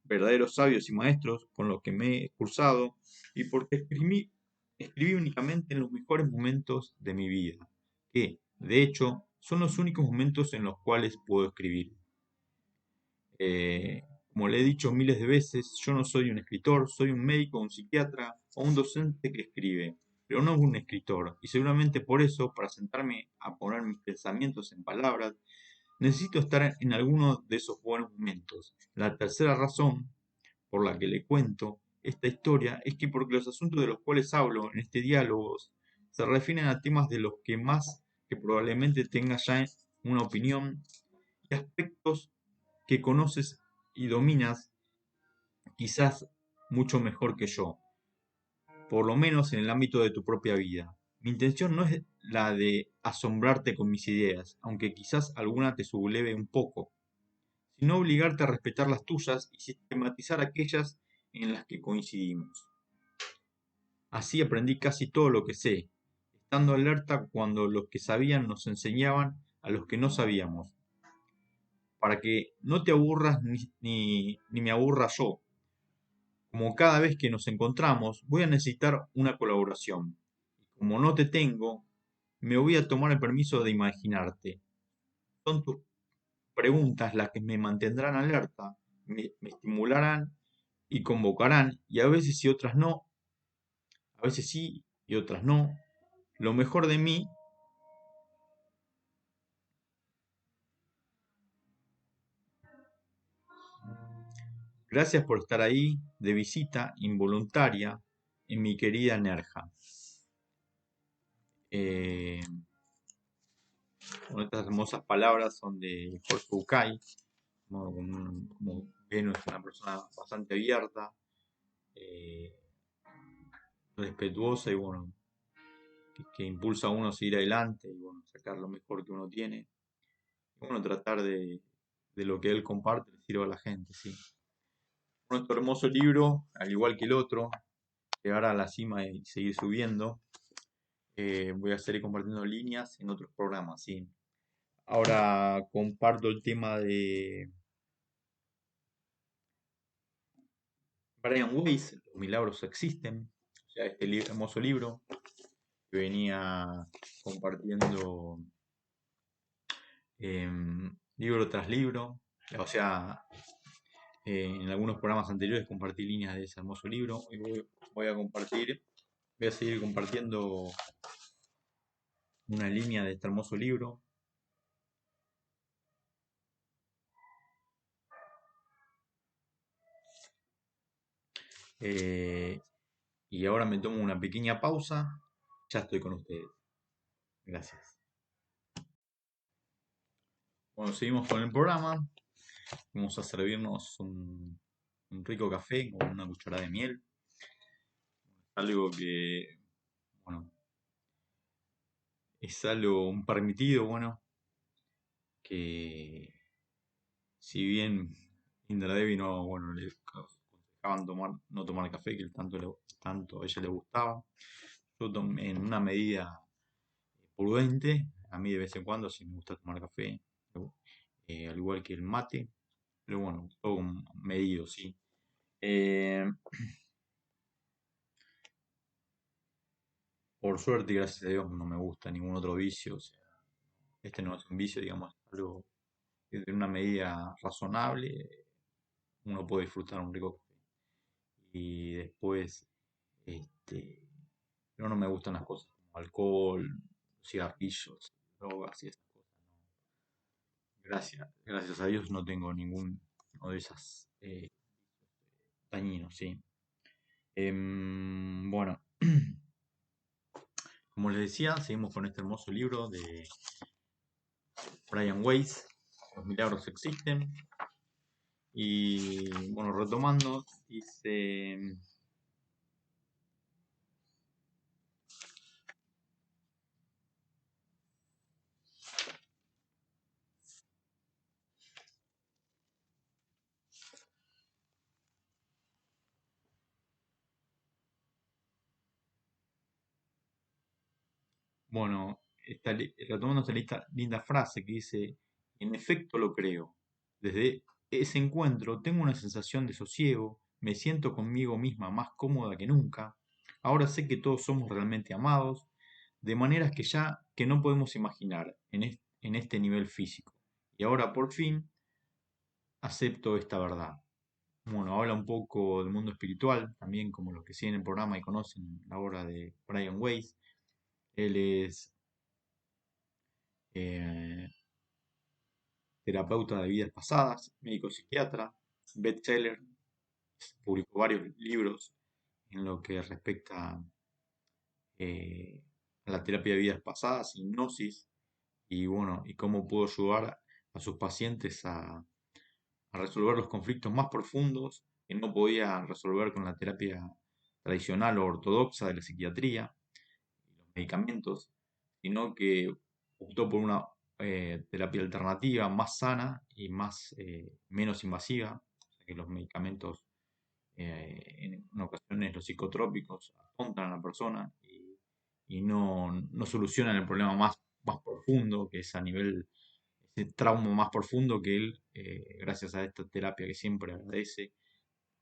verdaderos sabios y maestros con los que me he cursado, y porque escribí únicamente en los mejores momentos de mi vida, que, de hecho, son los únicos momentos en los cuales puedo escribir. Como le he dicho miles de veces, yo no soy un escritor, soy un médico, un psiquiatra o un docente que escribe, pero no un escritor, y seguramente por eso, para sentarme a poner mis pensamientos en palabras, necesito estar en alguno de esos buenos momentos. La tercera razón por la que le cuento esta historia es que porque los asuntos de los cuales hablo en este diálogo se refieren a temas de los que más que probablemente tengas ya una opinión y aspectos que conoces y dominas quizás mucho mejor que yo, por lo menos en el ámbito de tu propia vida. Mi intención no es la de asombrarte con mis ideas, aunque quizás alguna te subleve un poco, sino obligarte a respetar las tuyas y sistematizar aquellas en las que coincidimos. Así aprendí casi todo lo que sé, estando alerta cuando los que sabían nos enseñaban a los que no sabíamos, para que no te aburras ni me aburra yo. Como cada vez que nos encontramos, voy a necesitar una colaboración. Como no te tengo, me voy a tomar el permiso de imaginarte. Son tus preguntas las que me mantendrán alerta, me estimularán y convocarán, y a veces y otras no, a veces sí y otras no. Lo mejor de mí, gracias por estar ahí de visita involuntaria en mi querida Nerja. Eh, estas hermosas palabras son de Jorge Bucay, como ven, es una persona bastante abierta, eh, respetuosa y bueno, que impulsa a uno a seguir adelante y bueno, sacar lo mejor que uno tiene. Y bueno, tratar de lo que él comparte le sirva a la gente, sí. Nuestro hermoso libro, al igual que el otro, llegar a la cima y seguir subiendo. Voy a seguir compartiendo líneas en otros programas, sí. Ahora comparto el tema de Brian Weiss, Los milagros existen. O sea, este hermoso libro que venía compartiendo libro tras libro. O sea, en algunos programas anteriores compartí líneas de ese hermoso libro. Hoy voy a seguir compartiendo una línea de este hermoso libro. Y ahora me tomo una pequeña pausa. Ya estoy con ustedes. Gracias. Bueno, seguimos con el programa. Vamos a servirnos un rico café con una cucharada de miel. Algo que, bueno, es algo, un permitido, bueno, que si bien Indra Devi no, bueno, le aconsejaban no tomar café, que tanto a ella le gustaba, yo tomé en una medida prudente. A mí de vez en cuando sí me gusta tomar café, al igual que el mate, pero bueno, todo medido, sí. Eh, por suerte, gracias a Dios, no me gusta ningún otro vicio. O sea, este no es un vicio, digamos, algo que de una medida razonable uno puede disfrutar un rico café. Y después, este, pero no me gustan las cosas como alcohol, cigarrillos, drogas y esas cosas. Gracias a Dios no tengo ninguno de esas dañinos, sí. Bueno, como les decía, seguimos con este hermoso libro de Brian Weiss, Los milagros existen. Y bueno, retomando, dice, bueno, retomando esta linda frase que dice, en efecto lo creo. Desde ese encuentro tengo una sensación de sosiego, me siento conmigo misma más cómoda que nunca. Ahora sé que todos somos realmente amados, de maneras que no podemos imaginar en este nivel físico. Y ahora por fin acepto esta verdad. Bueno, habla un poco del mundo espiritual, también como los que siguen el programa y conocen la obra de Brian Weiss. Él es eh, terapeuta de vidas pasadas, médico psiquiatra, bestseller, publicó varios libros en lo que respecta eh, a la terapia de vidas pasadas, hipnosis, y bueno, y cómo pudo ayudar a sus pacientes a resolver los conflictos más profundos que no podía resolver con la terapia tradicional o ortodoxa de la psiquiatría y los medicamentos, sino que optó por una terapia alternativa más sana y menos invasiva, o sea que los medicamentos en ocasiones los psicotrópicos atontan a la persona y no solucionan el problema más profundo, que es a nivel, ese trauma más profundo que él, gracias a esta terapia que siempre agradece,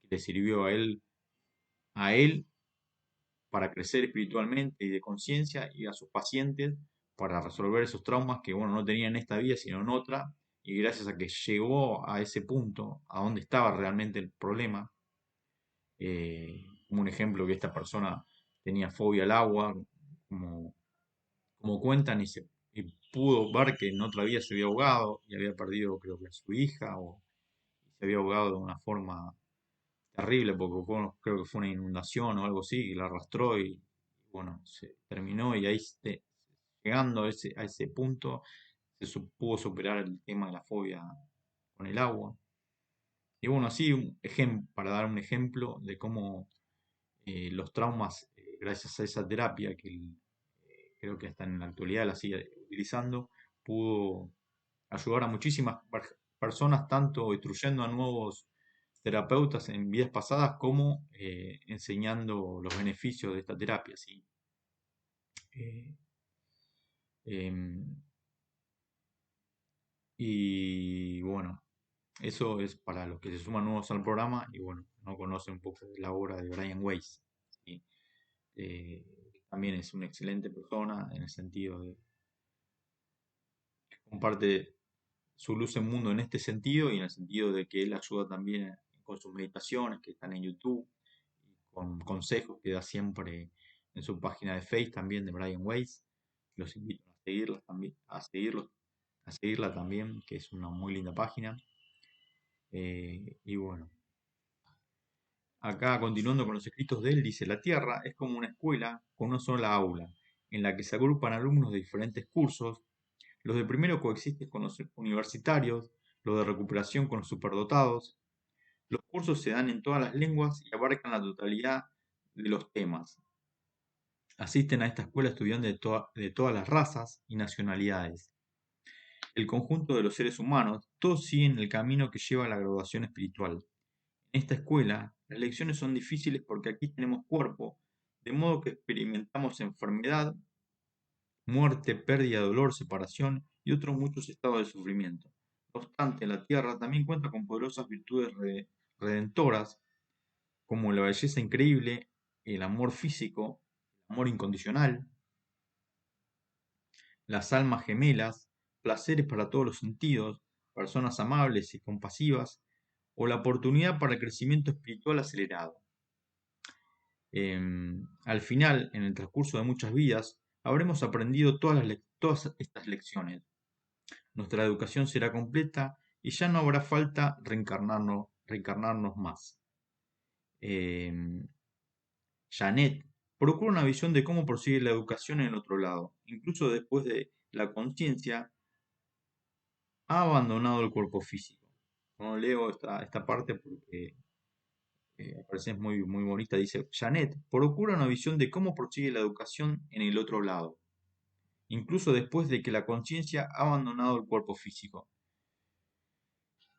que le sirvió a él para crecer espiritualmente y de conciencia y a sus pacientes para resolver esos traumas que, bueno, no tenían en esta vida sino en otra, y gracias a que llegó a ese punto, a donde estaba realmente el problema, como un ejemplo que esta persona tenía fobia al agua, como, como cuentan, y pudo ver que en otra vida se había ahogado y había perdido, creo que a su hija, o se había ahogado de una forma terrible, porque creo que fue una inundación o algo así, y la arrastró y bueno, se terminó y ahí llegando a ese punto pudo superar el tema de la fobia con el agua. Y bueno, así para dar un ejemplo de cómo los traumas, gracias a esa terapia que creo que hasta en la actualidad la sigue utilizando, pudo ayudar a muchísimas personas, tanto instruyendo a nuevos terapeutas en vidas pasadas como enseñando los beneficios de esta terapia. ¿Sí? Eh, em, y bueno, eso es para los que se suman nuevos al programa y bueno, no conocen un poco de la obra de Brian Weiss. ¿Sí? Eh, También es una excelente persona en el sentido de que comparte su luz en mundo en este sentido y en el sentido de que él ayuda también con sus meditaciones que están en YouTube, y con consejos que da siempre en su página de Facebook también de Brian Weiss. Los invito a seguirla también, a seguirla también, que es una muy linda página. Y bueno, acá continuando con los escritos de él, dice, la Tierra es como una escuela con una sola aula, en la que se agrupan alumnos de diferentes cursos. Los de primero coexisten con los universitarios, los de recuperación con los superdotados. Los cursos se dan en todas las lenguas y abarcan la totalidad de los temas. Asisten a esta escuela estudiantes de todas las razas y nacionalidades. El conjunto de los seres humanos, todos siguen el camino que lleva a la graduación espiritual. En esta escuela, las lecciones son difíciles porque aquí tenemos cuerpo, de modo que experimentamos enfermedad, muerte, pérdida, dolor, separación y otros muchos estados de sufrimiento. No obstante, la tierra también cuenta con poderosas virtudes redentoras, como la belleza increíble, el amor físico, el amor incondicional, las almas gemelas, placeres para todos los sentidos, personas amables y compasivas, o la oportunidad para el crecimiento espiritual acelerado. Al final, en el transcurso de muchas vidas, habremos aprendido todas estas lecciones. Nuestra educación será completa y ya no habrá falta reencarnarnos más. Janet procura una visión de cómo prosigue la educación en el otro lado. Incluso después de la conciencia, ha abandonado el cuerpo físico. No leo esta parte porque me parece muy, muy bonita. Dice, Janet procura una visión de cómo prosigue la educación en el otro lado, incluso después de que la conciencia ha abandonado el cuerpo físico.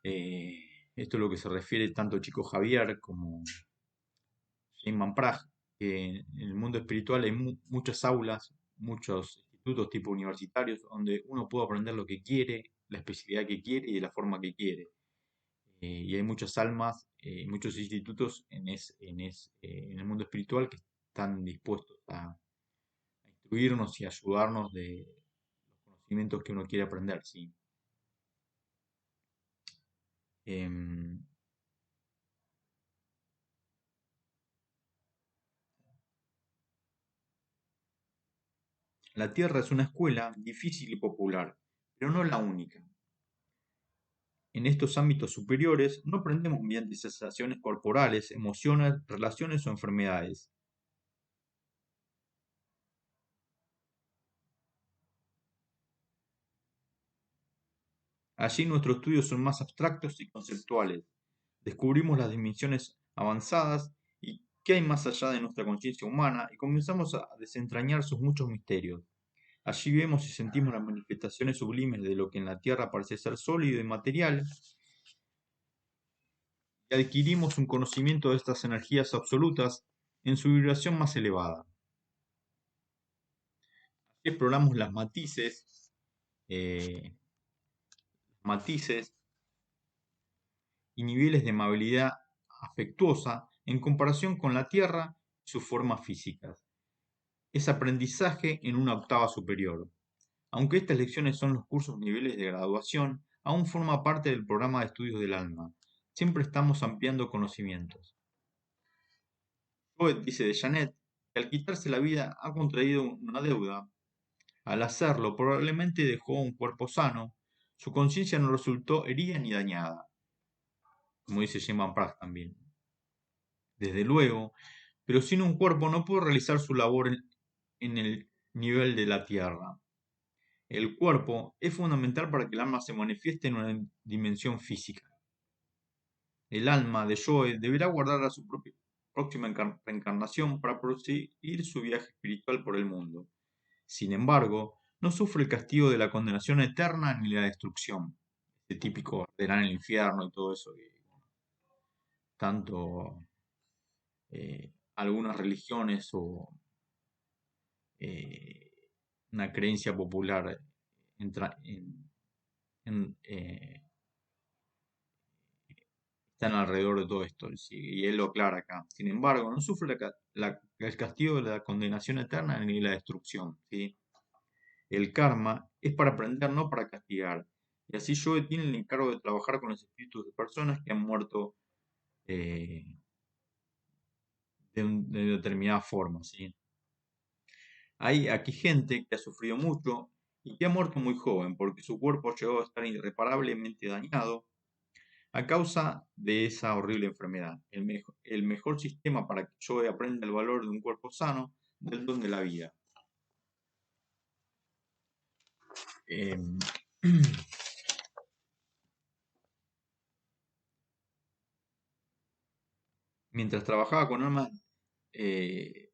Eh, Esto es lo que se refiere tanto Chico Javier como Sheinman Prag, que en el mundo espiritual hay muchas aulas, muchos institutos tipo universitarios, donde uno puede aprender lo que quiere, la especialidad que quiere y de la forma que quiere. Y hay muchas almas, muchos institutos en el mundo espiritual que están dispuestos a instruirnos y ayudarnos de los conocimientos que uno quiere aprender, ¿sí? Em, la Tierra es una escuela difícil y popular, pero no la única. En estos ámbitos superiores no aprendemos mediante sensaciones corporales, emociones, relaciones o enfermedades. Allí nuestros estudios son más abstractos y conceptuales. Descubrimos las dimensiones avanzadas y qué hay más allá de nuestra conciencia humana y comenzamos a desentrañar sus muchos misterios. Allí vemos y sentimos las manifestaciones sublimes de lo que en la Tierra parece ser sólido y material y adquirimos un conocimiento de estas energías absolutas en su vibración más elevada. Así exploramos las eh, matices y niveles de amabilidad afectuosa en comparación con la Tierra y sus formas físicas. Es aprendizaje en una octava superior. Aunque estas lecciones son los cursos niveles de graduación, aún forma parte del programa de estudios del alma. Siempre estamos ampliando conocimientos. Poet dice de Janet que al quitarse la vida ha contraído una deuda. Al hacerlo, probablemente dejó un cuerpo sano. Su conciencia no resultó herida ni dañada, como dice Sheinman Prag también. Desde luego, pero sin un cuerpo no pudo realizar su labor en el nivel de la tierra. El cuerpo es fundamental para que el alma se manifieste en una dimensión física. El alma de Joe deberá guardar a su próxima reencarnación para proseguir su viaje espiritual por el mundo. Sin embargo, no sufre el castigo de la condenación eterna ni la destrucción. Este típico arderá en el infierno y todo eso que tanto algunas religiones o eh, una creencia popular entra en, están alrededor de todo esto, ¿sí? Y él lo aclara acá. Sin embargo, no sufre el castigo de la condenación eterna ni la destrucción, ¿sí? El karma es para aprender, no para castigar. Y así Joe tiene el encargo de trabajar con los espíritus de personas que han muerto eh, de determinada forma, ¿sí? Hay aquí gente que ha sufrido mucho y que ha muerto muy joven porque su cuerpo llegó a estar irreparablemente dañado a causa de esa horrible enfermedad. El mejor sistema para que yo aprenda el valor de un cuerpo sano, del don de la vida. Em, Mientras trabajaba con almas eh,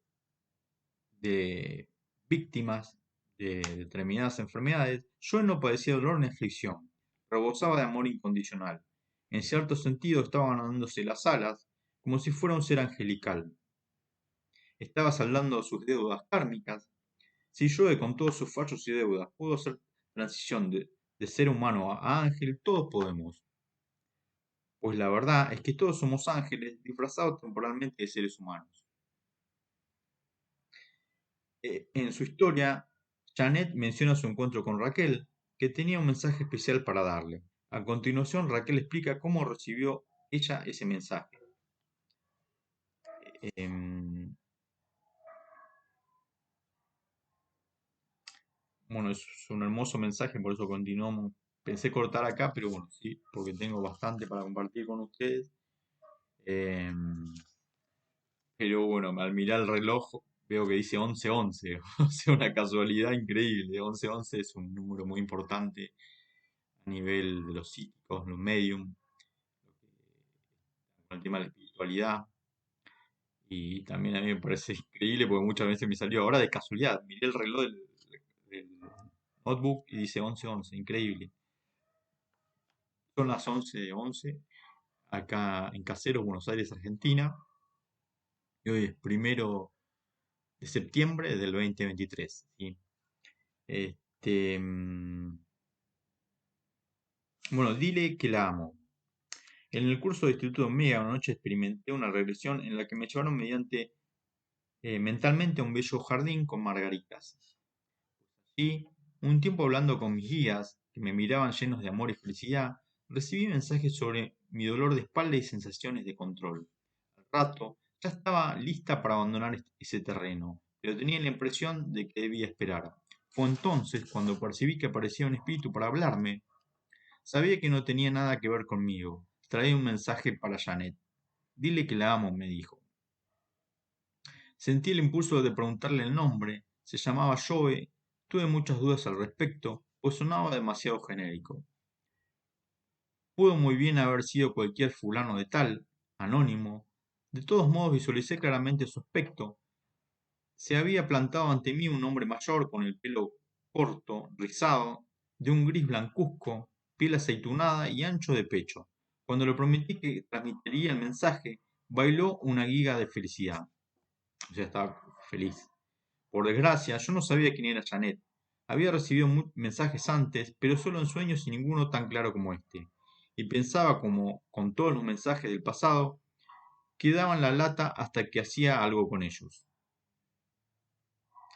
de víctimas de determinadas enfermedades, yo no padecía dolor ni aflicción, rebosaba de amor incondicional. En cierto sentido estaba ganándose las alas como si fuera un ser angelical. Estaba saldando sus deudas kármicas Si yo, con todos sus fallos y deudas, puedo hacer transición de ser humano a ángel, todos podemos. Pues la verdad es que todos somos ángeles disfrazados temporalmente de seres humanos. En su historia, Janet menciona su encuentro con Raquel, que tenía un mensaje especial para darle. A continuación, Raquel explica cómo recibió ella ese mensaje. Em, bueno, es un hermoso mensaje, por eso continuamos. Pensé cortar acá, pero bueno, sí, porque tengo bastante para compartir con ustedes. Em, pero bueno, al mirar el reloj veo que dice 11:11, o sea, una casualidad increíble. 11:11 es un número muy importante a nivel de los psíquicos, los medium, con el tema de la espiritualidad. Y también a mí me parece increíble porque muchas veces me salió ahora de casualidad. Miré el reloj del notebook y dice 11:11, increíble. Son las 11:11 acá en Caseros, Buenos Aires, Argentina. Y hoy es 1 de septiembre del 2023. ¿Sí? Este, mm, bueno, dile que la amo. En el curso de Instituto Omega una noche experimenté una regresión en la que me llevaron mentalmente a un bello jardín con margaritas. Y, un tiempo hablando con mis guías, que me miraban llenos de amor y felicidad, recibí mensajes sobre mi dolor de espalda y sensaciones de control. Al rato, ya estaba lista para abandonar ese terreno, pero tenía la impresión de que debía esperar. Fue entonces cuando percibí que aparecía un espíritu para hablarme. Sabía que no tenía nada que ver conmigo. Traía un mensaje para Janet. Dile que la amo, me dijo. Sentí el impulso de preguntarle el nombre. Se llamaba Joe. Tuve muchas dudas al respecto, pues sonaba demasiado genérico. Pudo muy bien haber sido cualquier fulano de tal, anónimo. De todos modos visualicé claramente su aspecto. Se había plantado ante mí un hombre mayor con el pelo corto, rizado, de un gris blancuzco, piel aceitunada y ancho de pecho. Cuando le prometí que transmitiría el mensaje, bailó una giga de felicidad. O sea, estaba feliz. Por desgracia, yo no sabía quién era Janet. Había recibido mensajes antes, pero solo en sueños y ninguno tan claro como este. Y pensaba, como con todos los mensajes del pasado, que daban la lata hasta que hacía algo con ellos.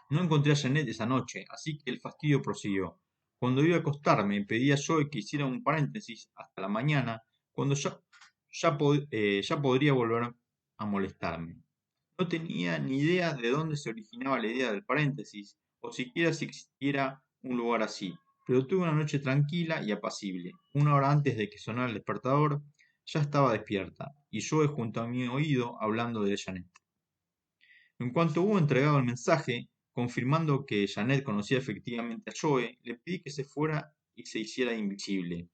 No encontré a Janet esa noche, así que el fastidio prosiguió. Cuando iba a acostarme, pedí a Joe que hiciera un paréntesis hasta la mañana, cuando ya podría volver a molestarme. No tenía ni idea de dónde se originaba la idea del paréntesis, o siquiera si existiera un lugar así, pero tuve una noche tranquila y apacible. 1 hora antes de que sonara el despertador, ya estaba despierta, y Joe junto a mi oído hablando de Janet. En cuanto hubo entregado el mensaje, confirmando que Janet conocía efectivamente a Joe, le pedí que se fuera y se hiciera invisible,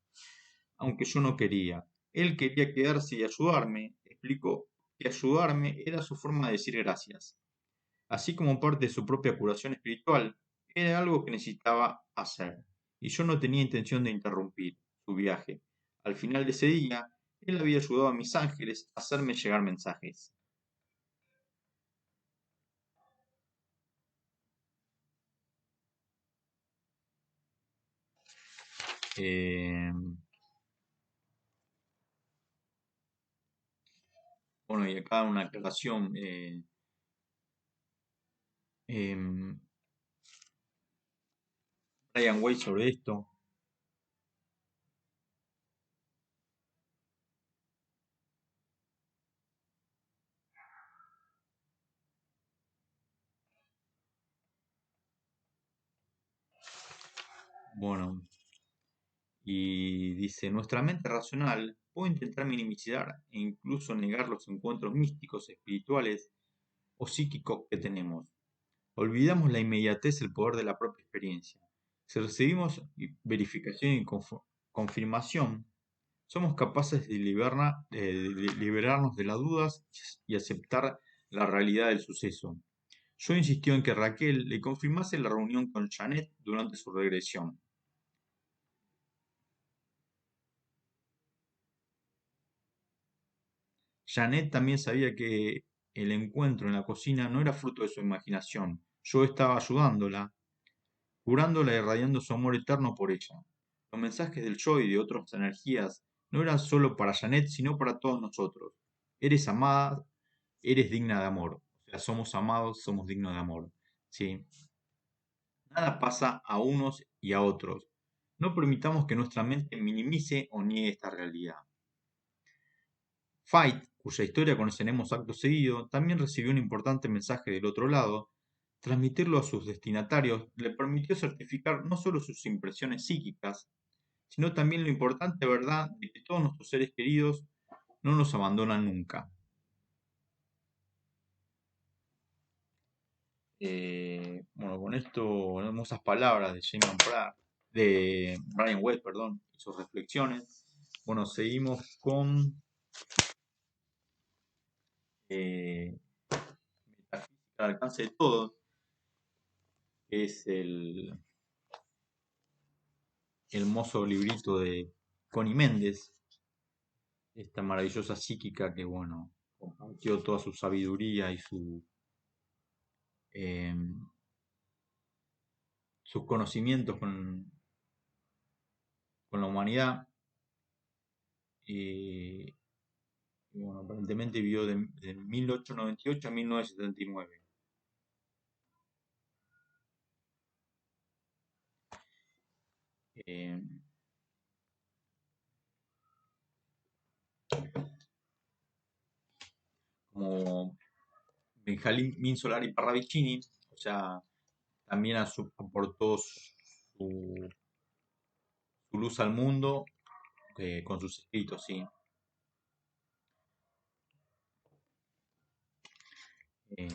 aunque yo no quería. Él quería quedarse y ayudarme, explicó que ayudarme era su forma de decir gracias. Así como parte de su propia curación espiritual, era algo que necesitaba hacer, y yo no tenía intención de interrumpir su viaje. Al final de ese día, él había ayudado a mis ángeles a hacerme llegar mensajes. Eh, bueno, y acá una aclaración. Em, Brian Way sobre esto. Bueno, y dice, nuestra mente racional puede intentar minimizar e incluso negar los encuentros místicos, espirituales o psíquicos que tenemos. Olvidamos la inmediatez y el poder de la propia experiencia. Si recibimos verificación y confirmación, somos capaces de liberarnos de las dudas y aceptar la realidad del suceso. Yo insistió en que Raquel le confirmase la reunión con Janet durante su regresión. Janet también sabía que el encuentro en la cocina no era fruto de su imaginación. Yo estaba ayudándola, curándola y irradiando su amor eterno por ella. Los mensajes del yo y de otras energías no eran solo para Janet, sino para todos nosotros. Eres amada, eres digna de amor. O sea, somos amados, somos dignos de amor. ¿Sí? Nada pasa a unos y a otros. No permitamos que nuestra mente minimice o niegue esta realidad. Fight, cuya historia conoceremos acto seguido, también recibió un importante mensaje del otro lado. Transmitirlo a sus destinatarios le permitió certificar no solo sus impresiones psíquicas, sino también la importante verdad de que todos nuestros seres queridos no nos abandonan nunca. Bueno, con esto, hermosas palabras de de Brian Webb, perdón, y sus reflexiones. Bueno, seguimos con Metafísica al alcance de todos, que es el hermoso librito de Connie Méndez, esta maravillosa psíquica que, bueno, compartió toda su sabiduría y eh, sus conocimientos con la humanidad. Y bueno, aparentemente vivió de 1898 a 1979. Eh, como Benjamín Solari Parravicini, o sea, también aportó su luz al mundo con sus escritos, sí. Eh,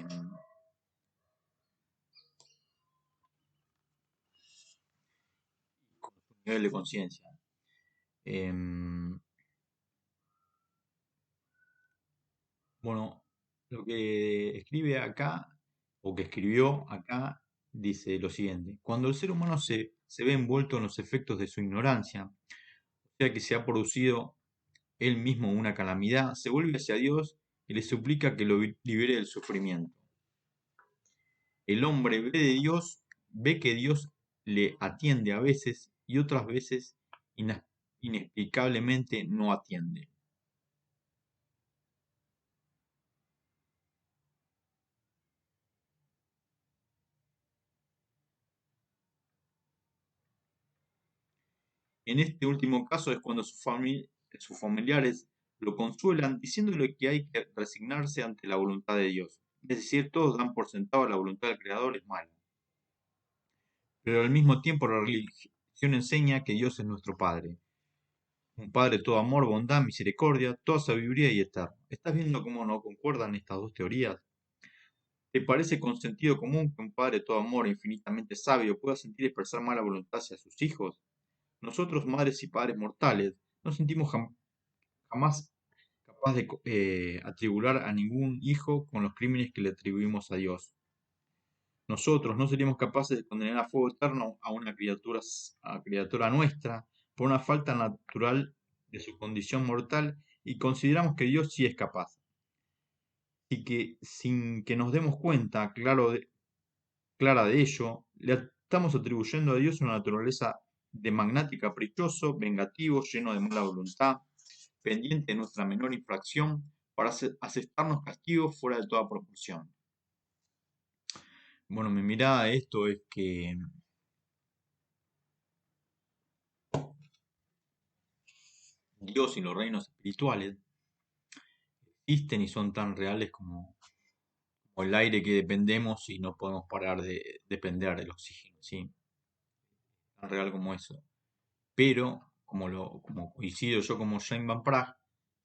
con su nivel de conciencia. Bueno, lo que escribe acá, o que escribió acá, dice lo siguiente: cuando el ser humano se ve envuelto en los efectos de su ignorancia, o sea que se ha producido él mismo una calamidad, se vuelve hacia Dios y le suplica que lo libere del sufrimiento. El hombre ve de Dios, ve que Dios le atiende a veces y otras veces inexplicablemente no atiende. En este último caso es cuando sus familiares lo consuelan diciéndole que hay que resignarse ante la voluntad de Dios. Es decir, todos dan por sentado la voluntad del Creador es mala. Pero al mismo tiempo la religión enseña que Dios es nuestro Padre. Un Padre todo amor, bondad, misericordia, toda sabiduría y eterno. ¿Estás viendo cómo no concuerdan estas dos teorías? ¿Te parece con sentido común que un Padre todo amor e infinitamente sabio pueda sentir y expresar mala voluntad hacia sus hijos? Nosotros, madres y padres mortales, no sentimos jamás capaz de atribular a ningún hijo con los crímenes que le atribuimos a Dios. Nosotros no seríamos capaces de condenar a fuego eterno a una criatura nuestra por una falta natural de su condición mortal y consideramos que Dios sí es capaz. Y que sin que nos demos cuenta clara de ello, le estamos atribuyendo a Dios una naturaleza de magnate caprichoso, vengativo, lleno de mala voluntad, pendiente de nuestra menor infracción, para aceptarnos castigos fuera de toda proporción. Bueno, mi mirada a esto es que Dios y los reinos espirituales existen y son tan reales como el aire que dependemos y no podemos parar de depender del oxígeno, ¿sí? Tan real como eso. Pero, como coincido yo como Jane Van Praagh,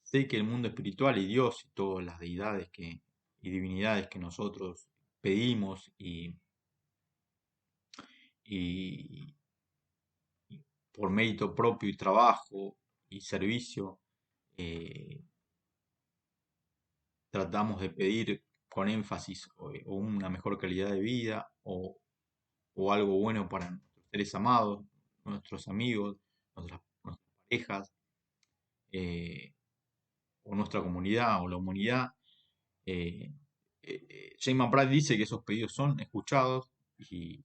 sé que el mundo espiritual y Dios y todas las deidades y divinidades que nosotros pedimos y por mérito propio y trabajo y servicio, eh, tratamos de pedir con énfasis o una mejor calidad de vida o algo bueno para nuestros seres amados, nuestros amigos, nuestras parejas, eh, o nuestra comunidad o la humanidad, eh, James Pratt dice que esos pedidos son escuchados y,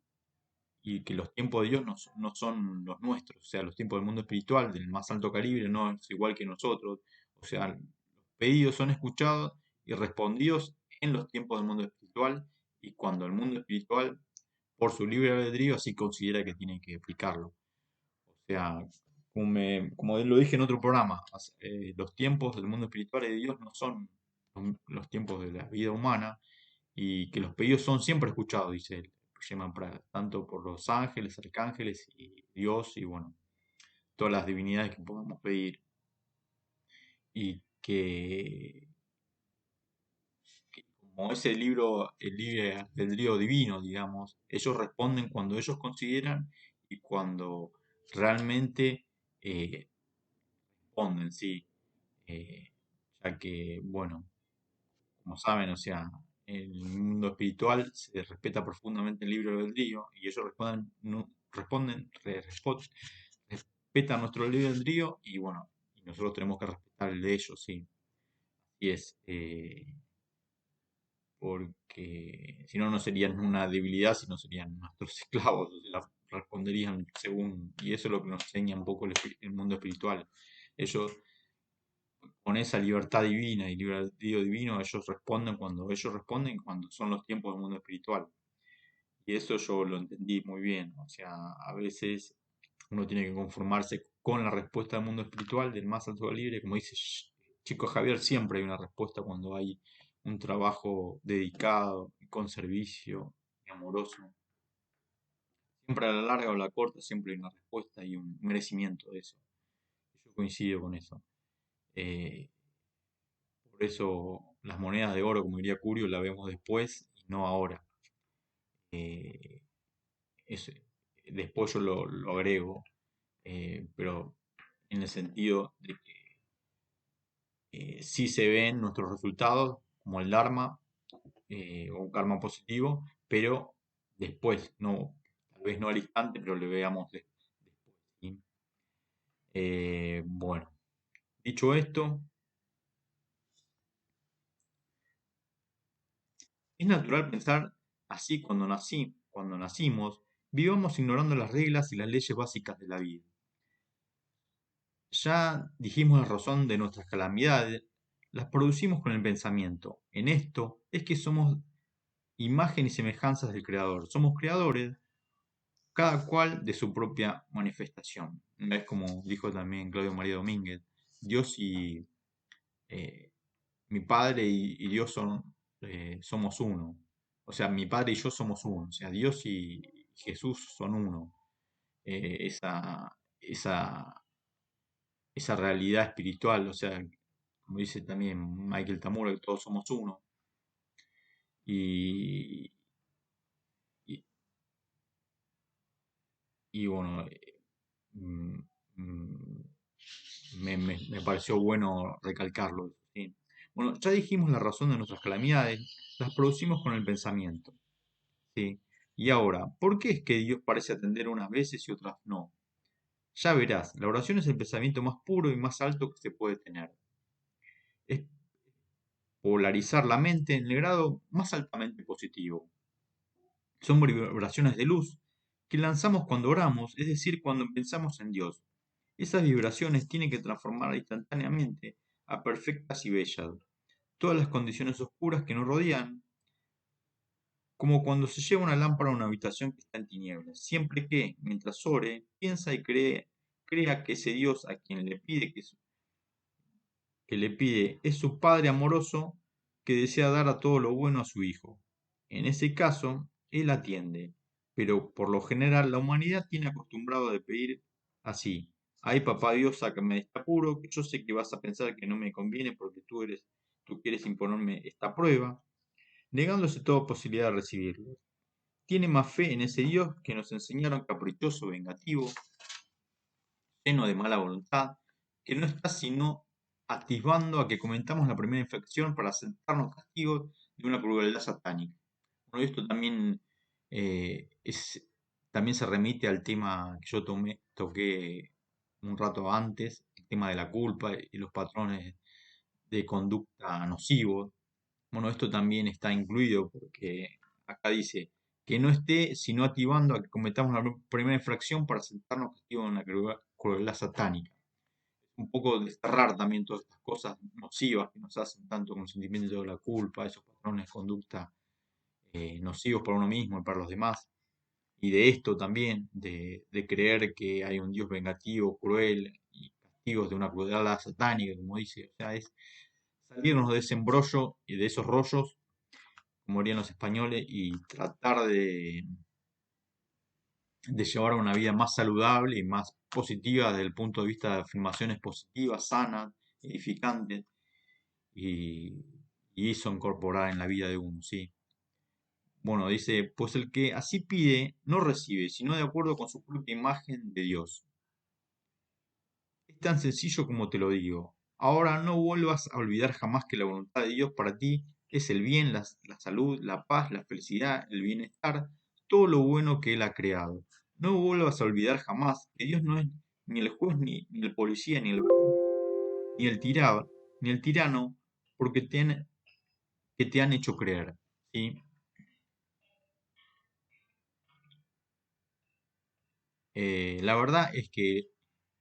y que los tiempos de Dios no son los nuestros, o sea, los tiempos del mundo espiritual, del más alto calibre, no es igual que nosotros, o sea, los pedidos son escuchados y respondidos en los tiempos del mundo espiritual y cuando el mundo espiritual, por su libre albedrío, así considera que tiene que aplicarlo. O sea, como lo dije en otro programa, los tiempos del mundo espiritual y de Dios no son los tiempos de la vida humana y que los pedidos son siempre escuchados, dice él, Sheman Praga, tanto por los ángeles, arcángeles y Dios y bueno, todas las divinidades que podamos pedir y que como ese libro, el libre albedrío divino, digamos, ellos responden cuando ellos consideran y cuando realmente eh, responden, sí. Eh, ya que, bueno, como saben, o sea, en el mundo espiritual se respeta profundamente el libre albedrío y ellos responden, respetan nuestro libre albedrío y bueno, y nosotros tenemos que respetar el de ellos, sí. Y es porque si no, no serían una debilidad, sino serían nuestros esclavos, o sea, responderían según, y eso es lo que nos enseña un poco el mundo espiritual. Ellos con esa libertad divina y libertad divino, ellos responden cuando son los tiempos del mundo espiritual. Y eso yo lo entendí muy bien. O sea, a veces uno tiene que conformarse con la respuesta del mundo espiritual, del más alto calibre. Como dice Chico Javier, siempre hay una respuesta cuando hay un trabajo dedicado, con servicio y amoroso. Siempre a la larga o a la corta, siempre hay una respuesta y un merecimiento de eso. Yo coincido con eso. Eh, Por eso las monedas de oro, como diría Curio, las vemos después y no ahora. Eh, es- Después yo lo agrego, pero en el sentido de que sí se ven nuestros resultados, como el Dharma o un karma positivo, pero después, no, tal vez no al instante, pero le veamos después. ¿Sí? Bueno, dicho esto, es natural pensar así cuando nacimos, vivamos ignorando las reglas y las leyes básicas de la vida. Ya dijimos la razón de nuestras calamidades, las producimos con el pensamiento. En esto es que somos imagen y semejanzas del Creador. Somos creadores, cada cual de su propia manifestación. Es como dijo también Claudio María Domínguez, Dios y eh, mi Padre y Dios somos uno. O sea, mi Padre y yo somos uno. O sea, Dios y Jesús son uno. Esa esa realidad espiritual, o sea, como dice también Michael Tamura, que todos somos uno. Y, y, y bueno, mm, mm, me pareció bueno recalcarlo. ¿Sí? Bueno, ya dijimos la razón de nuestras calamidades, las producimos con el pensamiento. ¿Sí? Y ahora, ¿por qué es que Dios parece atender unas veces y otras no? Ya verás, la oración es el pensamiento más puro y más alto que se puede tener. Es polarizar la mente en el grado más altamente positivo. Son vibraciones de luz que lanzamos cuando oramos, es decir, cuando pensamos en Dios. Esas vibraciones tienen que transformar instantáneamente a perfectas y bellas todas las condiciones oscuras que nos rodean, como cuando se lleva una lámpara a una habitación que está en tinieblas, siempre que, mientras ore, piensa y crea que ese Dios a quien que le pide es su Padre amoroso que desea dar a todo lo bueno a su Hijo. En ese caso, Él atiende, pero por lo general la humanidad tiene acostumbrado de pedir así. Ay, papá Dios, sácame de este apuro, que yo sé que vas a pensar que no me conviene porque tú quieres imponerme esta prueba, negándose toda posibilidad de recibirlo. Tiene más fe en ese Dios que nos enseñaron caprichoso, vengativo, lleno de mala voluntad, que no está sino atisbando a que comentamos la primera infección para sentarnos castigos de una crueldad satánica. Bueno, esto también, también se remite al tema que yo toqué un rato antes, el tema de la culpa y los patrones de conducta nocivos. Bueno, esto también está incluido porque acá dice que no esté sino activando a que cometamos la primera infracción para sentarnos castigos en la crueldad satánica. Un poco desterrar también todas estas cosas nocivas que nos hacen tanto con el sentimiento de la culpa, esos patrones de conducta nocivos para uno mismo y para los demás. Y de esto también, de creer que hay un Dios vengativo, cruel y castigos de una crueldad satánica, como dice. O sea, es salirnos de ese embrollo y de esos rollos, como dirían los españoles, y tratar de llevar una vida más saludable y más positiva desde el punto de vista de afirmaciones positivas, sanas, edificantes, y, y eso incorporar en la vida de uno, sí. Bueno, dice, pues el que así pide no recibe, sino de acuerdo con su propia imagen de Dios. Es tan sencillo como te lo digo. Ahora no vuelvas a olvidar jamás que la voluntad de Dios para ti es el bien, la salud, la paz, la felicidad, el bienestar, todo lo bueno que Él ha creado. No vuelvas a olvidar jamás que Dios no es ni el juez, ni el policía, ni el tirano, ni el tirano, porque que te han hecho creer. ¿Sí? La verdad es que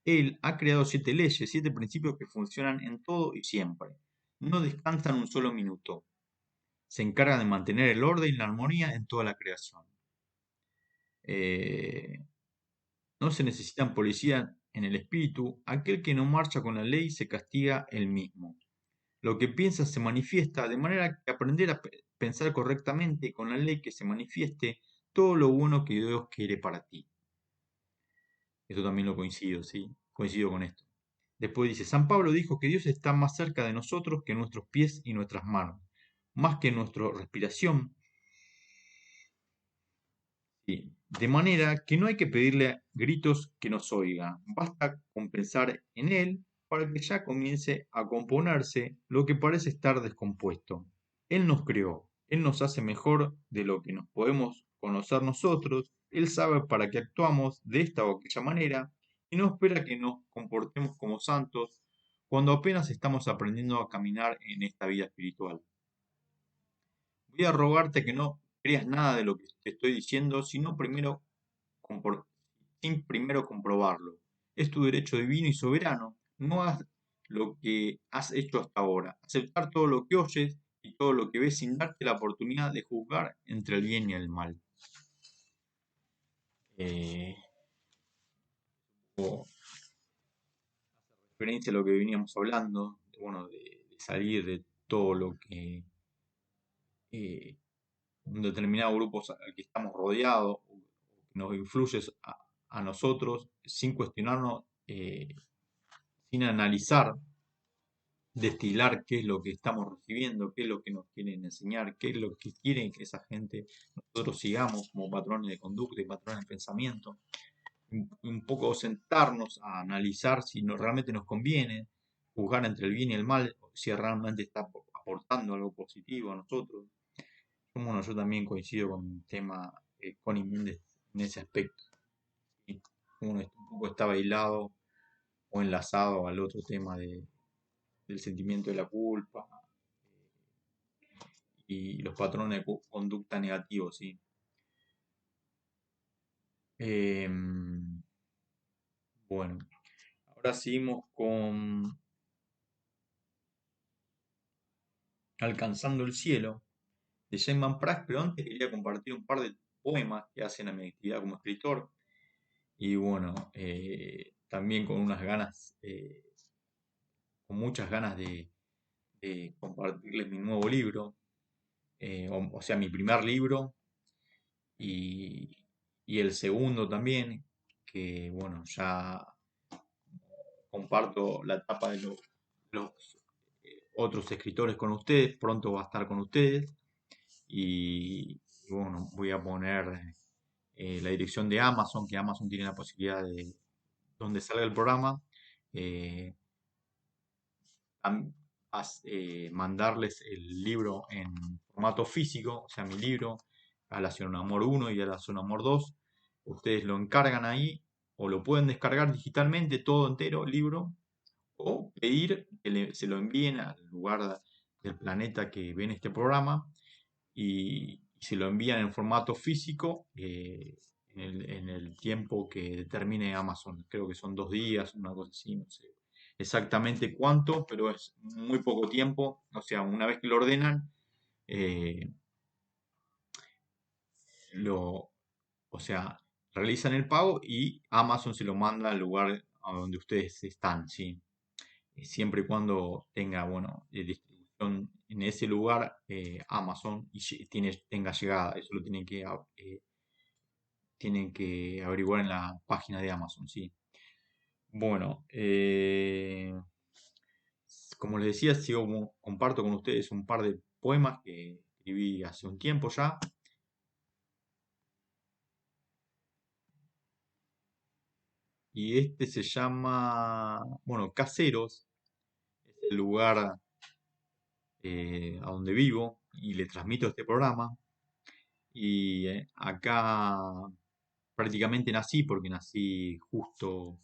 Él ha creado 7 leyes, 7 principios que funcionan en todo y siempre. No descansan un solo minuto. Se encarga de mantener el orden y la armonía en toda la creación. Eh, no se necesitan policías en el espíritu. Aquel que no marcha con la ley se castiga él mismo. Lo que piensa se manifiesta, de manera que aprender a pensar correctamente con la ley que se manifieste todo lo bueno que Dios quiere para ti. Esto también lo coincido, ¿sí? Coincido con esto. Después dice, San Pablo dijo que Dios está más cerca de nosotros que nuestros pies y nuestras manos, más que nuestra respiración. Sí. De manera que no hay que pedirle a gritos que nos oiga, basta con pensar en Él para que ya comience a componerse lo que parece estar descompuesto. Él nos creó, Él nos hace mejor de lo que nos podemos conocer nosotros, Él sabe para qué actuamos de esta o aquella manera y no espera que nos comportemos como santos cuando apenas estamos aprendiendo a caminar en esta vida espiritual. Voy a rogarte que no creas nada de lo que te estoy diciendo, compor- sin primero comprobarlo. Es tu derecho divino y soberano. No hagas lo que has hecho hasta ahora. Aceptar todo lo que oyes y todo lo que ves sin darte la oportunidad de juzgar entre el bien y el mal. Eh, o referencia a lo que veníamos hablando, bueno, de salir de todo lo que eh, un determinado grupo al que estamos rodeados o que nos influye a nosotros sin cuestionarnos, sin analizar, destilar qué es lo que estamos recibiendo, qué es lo que nos quieren enseñar, qué es lo que quieren que esa gente nosotros sigamos como patrones de conducta y patrones de pensamiento. Un poco sentarnos a analizar si realmente nos conviene, juzgar entre el bien y el mal, si realmente está aportando algo positivo a nosotros. Bueno, yo también coincido con el tema con Inméndez en ese aspecto. ¿Sí? Uno un poco está bailado o enlazado al otro tema del sentimiento de la culpa y los patrones de conducta negativos, ¿sí? Em, bueno, ahora seguimos con Alcanzando el cielo de Jaime Van Praagh, pero antes quería compartir un par de poemas que hacen a mi actividad como escritor y bueno, también con unas ganas, con muchas ganas de compartirles mi nuevo libro, o sea, mi primer libro y, y el segundo también, que bueno, ya comparto la etapa de los otros escritores con ustedes, pronto va a estar con ustedes y bueno, voy a poner la dirección de Amazon, que Amazon tiene la posibilidad de, donde salga el programa, eh, mandarles el libro en formato físico, o sea, mi libro, a la Zona Amor 1 y a la Zona Amor 2. Ustedes lo encargan ahí o lo pueden descargar digitalmente, todo entero, el libro, o pedir que se lo envíen al lugar del planeta que ven este programa y se lo envían en formato físico en el tiempo que determine Amazon. Creo que son 2 días, una cosa así, no sé exactamente cuánto, pero es muy poco tiempo. O sea, una vez que lo ordenan, eh, lo, o sea, realizan el pago y Amazon se lo manda al lugar a donde ustedes están, ¿sí? Siempre y cuando tenga, bueno, distribución en ese lugar Amazon y tenga llegada. Eso lo tienen que averiguar en la página de Amazon, ¿sí? Bueno, como les decía, comparto con ustedes un par de poemas que escribí hace un tiempo ya. Y este se llama, bueno, Caseros, es el lugar a donde vivo y le transmito este programa. Y acá prácticamente nací porque nací justo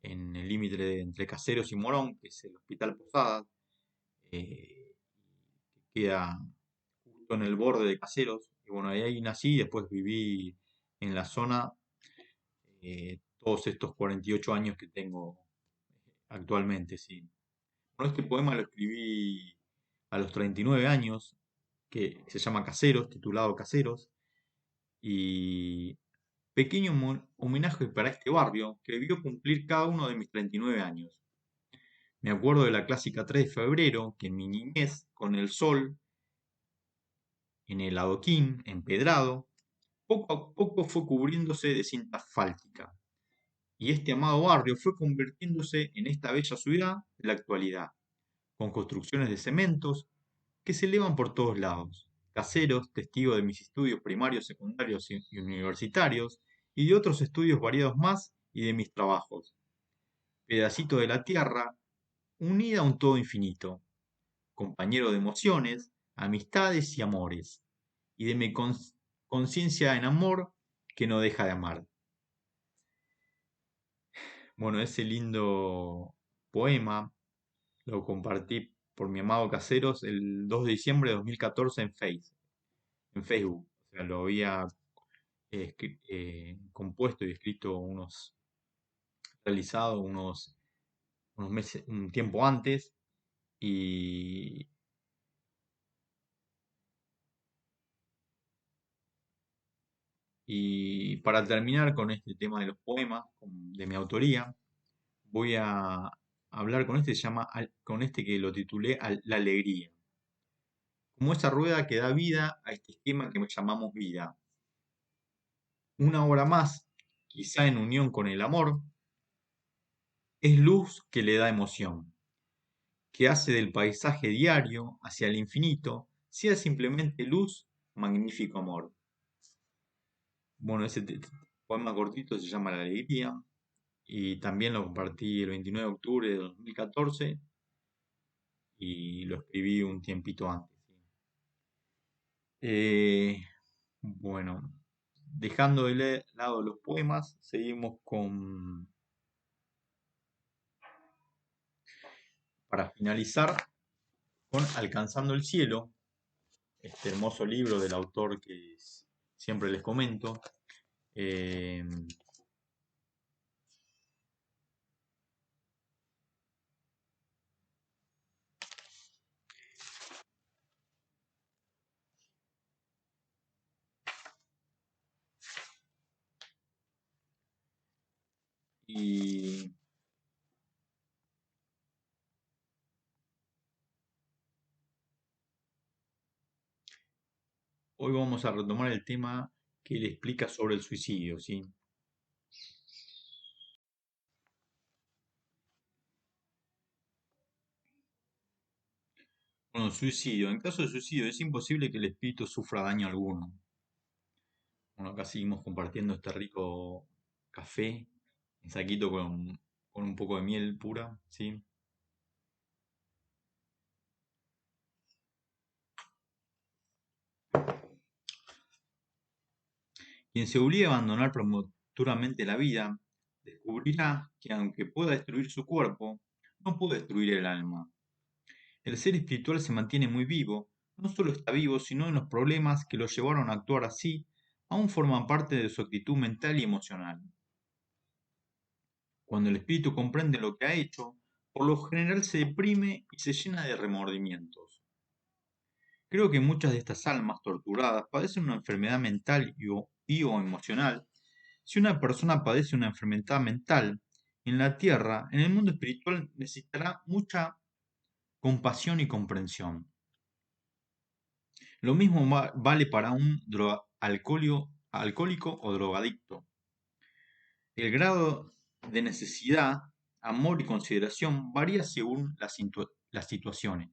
en el límite entre Caseros y Morón, que es el Hospital Posadas, que queda justo en el borde de Caseros. Y bueno, ahí nací y después viví en la zona todos estos 48 años que tengo actualmente, sí. Bueno, este poema lo escribí a los 39 años, que se llama Caseros, titulado Caseros, y pequeño homenaje para este barrio que vio cumplir cada uno de mis 39 años. Me acuerdo de la clásica 3 de febrero, que en mi niñez, con el sol en el adoquín empedrado, poco a poco fue cubriéndose de cinta asfáltica, y este amado barrio fue convirtiéndose en esta bella ciudad de la actualidad, con construcciones de cementos que se elevan por todos lados, caseros, testigos de mis estudios primarios, secundarios y universitarios, y de otros estudios variados más y de mis trabajos, pedacito de la tierra, unida a un todo infinito, compañero de emociones, amistades y amores, y de mi conciencia en amor que no deja de amar. Bueno, ese lindo poema lo compartí por mi amado Caseros el 2 de diciembre de 2014 en Facebook. O sea, lo había compuesto y escrito realizado unos meses, un tiempo antes. Y, y para terminar con este tema de los poemas, de mi autoría, voy a hablar con este, con este que lo titulé La Alegría. Como esa rueda que da vida a este esquema que llamamos vida. Una obra más, quizá en unión con el amor, es luz que le da emoción, que hace del paisaje diario hacia el infinito, sea simplemente luz, magnífico amor. Bueno, ese poema cortito se llama La Alegría y también lo compartí el 29 de octubre de 2014 y lo escribí un tiempito antes. Eh, bueno, dejando de lado los poemas, seguimos para finalizar, con Alcanzando el Cielo, este hermoso libro del autor que siempre les comento. Eh, y hoy vamos a retomar el tema que él explica sobre el suicidio, ¿sí? Bueno, suicidio. En caso de suicidio es imposible que el espíritu sufra daño alguno. Bueno, acá seguimos compartiendo este rico café, en saquito con un poco de miel pura, ¿sí? Quien se obliga a abandonar prematuramente la vida, descubrirá que aunque pueda destruir su cuerpo, no puede destruir el alma. El ser espiritual se mantiene muy vivo, no solo está vivo, sino en los problemas que lo llevaron a actuar así, aún forman parte de su actitud mental y emocional. Cuando el espíritu comprende lo que ha hecho, por lo general se deprime y se llena de remordimientos. Creo que muchas de estas almas torturadas padecen una enfermedad mental y o emocional. Si una persona padece una enfermedad mental, en la tierra, en el mundo espiritual, necesitará mucha compasión y comprensión. Lo mismo vale para un alcohólico o drogadicto. El grado de necesidad, amor y consideración varía según las situaciones.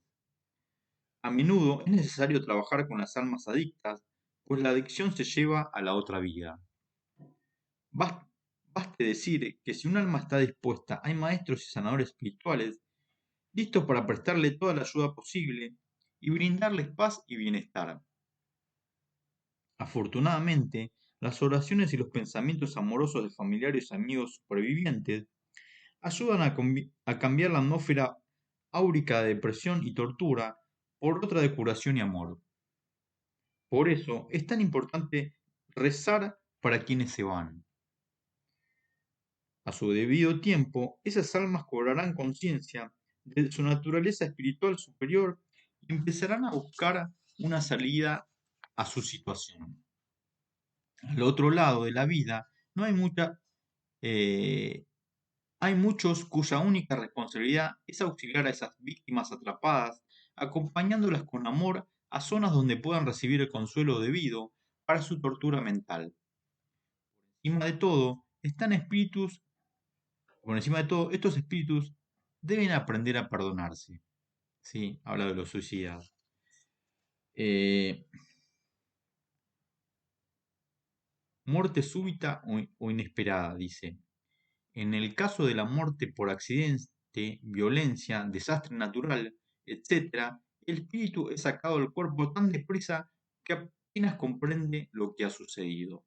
A menudo es necesario trabajar con las almas adictas, pues la adicción se lleva a la otra vida. Baste decir que si un alma está dispuesta, hay maestros y sanadores espirituales listos para prestarle toda la ayuda posible y brindarles paz y bienestar. Afortunadamente, las oraciones y los pensamientos amorosos de familiares y amigos supervivientes ayudan a cambiar la atmósfera áurica de depresión y tortura por otra de curación y amor. Por eso es tan importante rezar para quienes se van. A su debido tiempo, esas almas cobrarán conciencia de su naturaleza espiritual superior y empezarán a buscar una salida a su situación. Al otro lado de la vida no eh, hay muchos cuya única responsabilidad es auxiliar a esas víctimas atrapadas, acompañándolas con amor a zonas donde puedan recibir el consuelo debido para su tortura mental. Encima de todo, por encima de todo, estos espíritus deben aprender a perdonarse. Sí, habla de los suicidas. Eh, Muerte súbita o inesperada, dice. En el caso de la muerte por accidente, violencia, desastre natural, etc., el espíritu es sacado del cuerpo tan deprisa que apenas comprende lo que ha sucedido.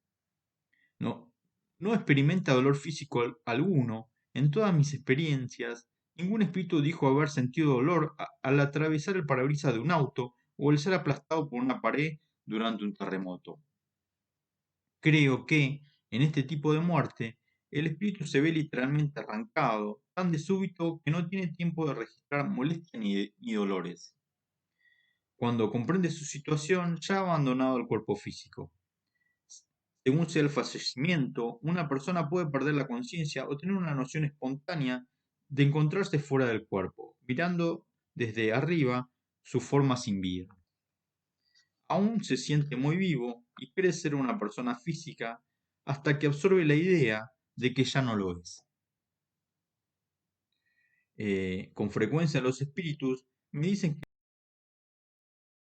No, no experimenta dolor físico alguno. En todas mis experiencias, ningún espíritu dijo haber sentido dolor al atravesar el parabrisas de un auto o el ser aplastado por una pared durante un terremoto. Creo que, en este tipo de muerte, el espíritu se ve literalmente arrancado, tan de súbito que no tiene tiempo de registrar molestias ni dolores. Cuando comprende su situación, ya ha abandonado el cuerpo físico. Según sea el fallecimiento, una persona puede perder la conciencia o tener una noción espontánea de encontrarse fuera del cuerpo, mirando desde arriba su forma sin vida. Aún se siente muy vivo y cree ser una persona física hasta que absorbe la idea de que ya no lo es. Con frecuencia los espíritus me dicen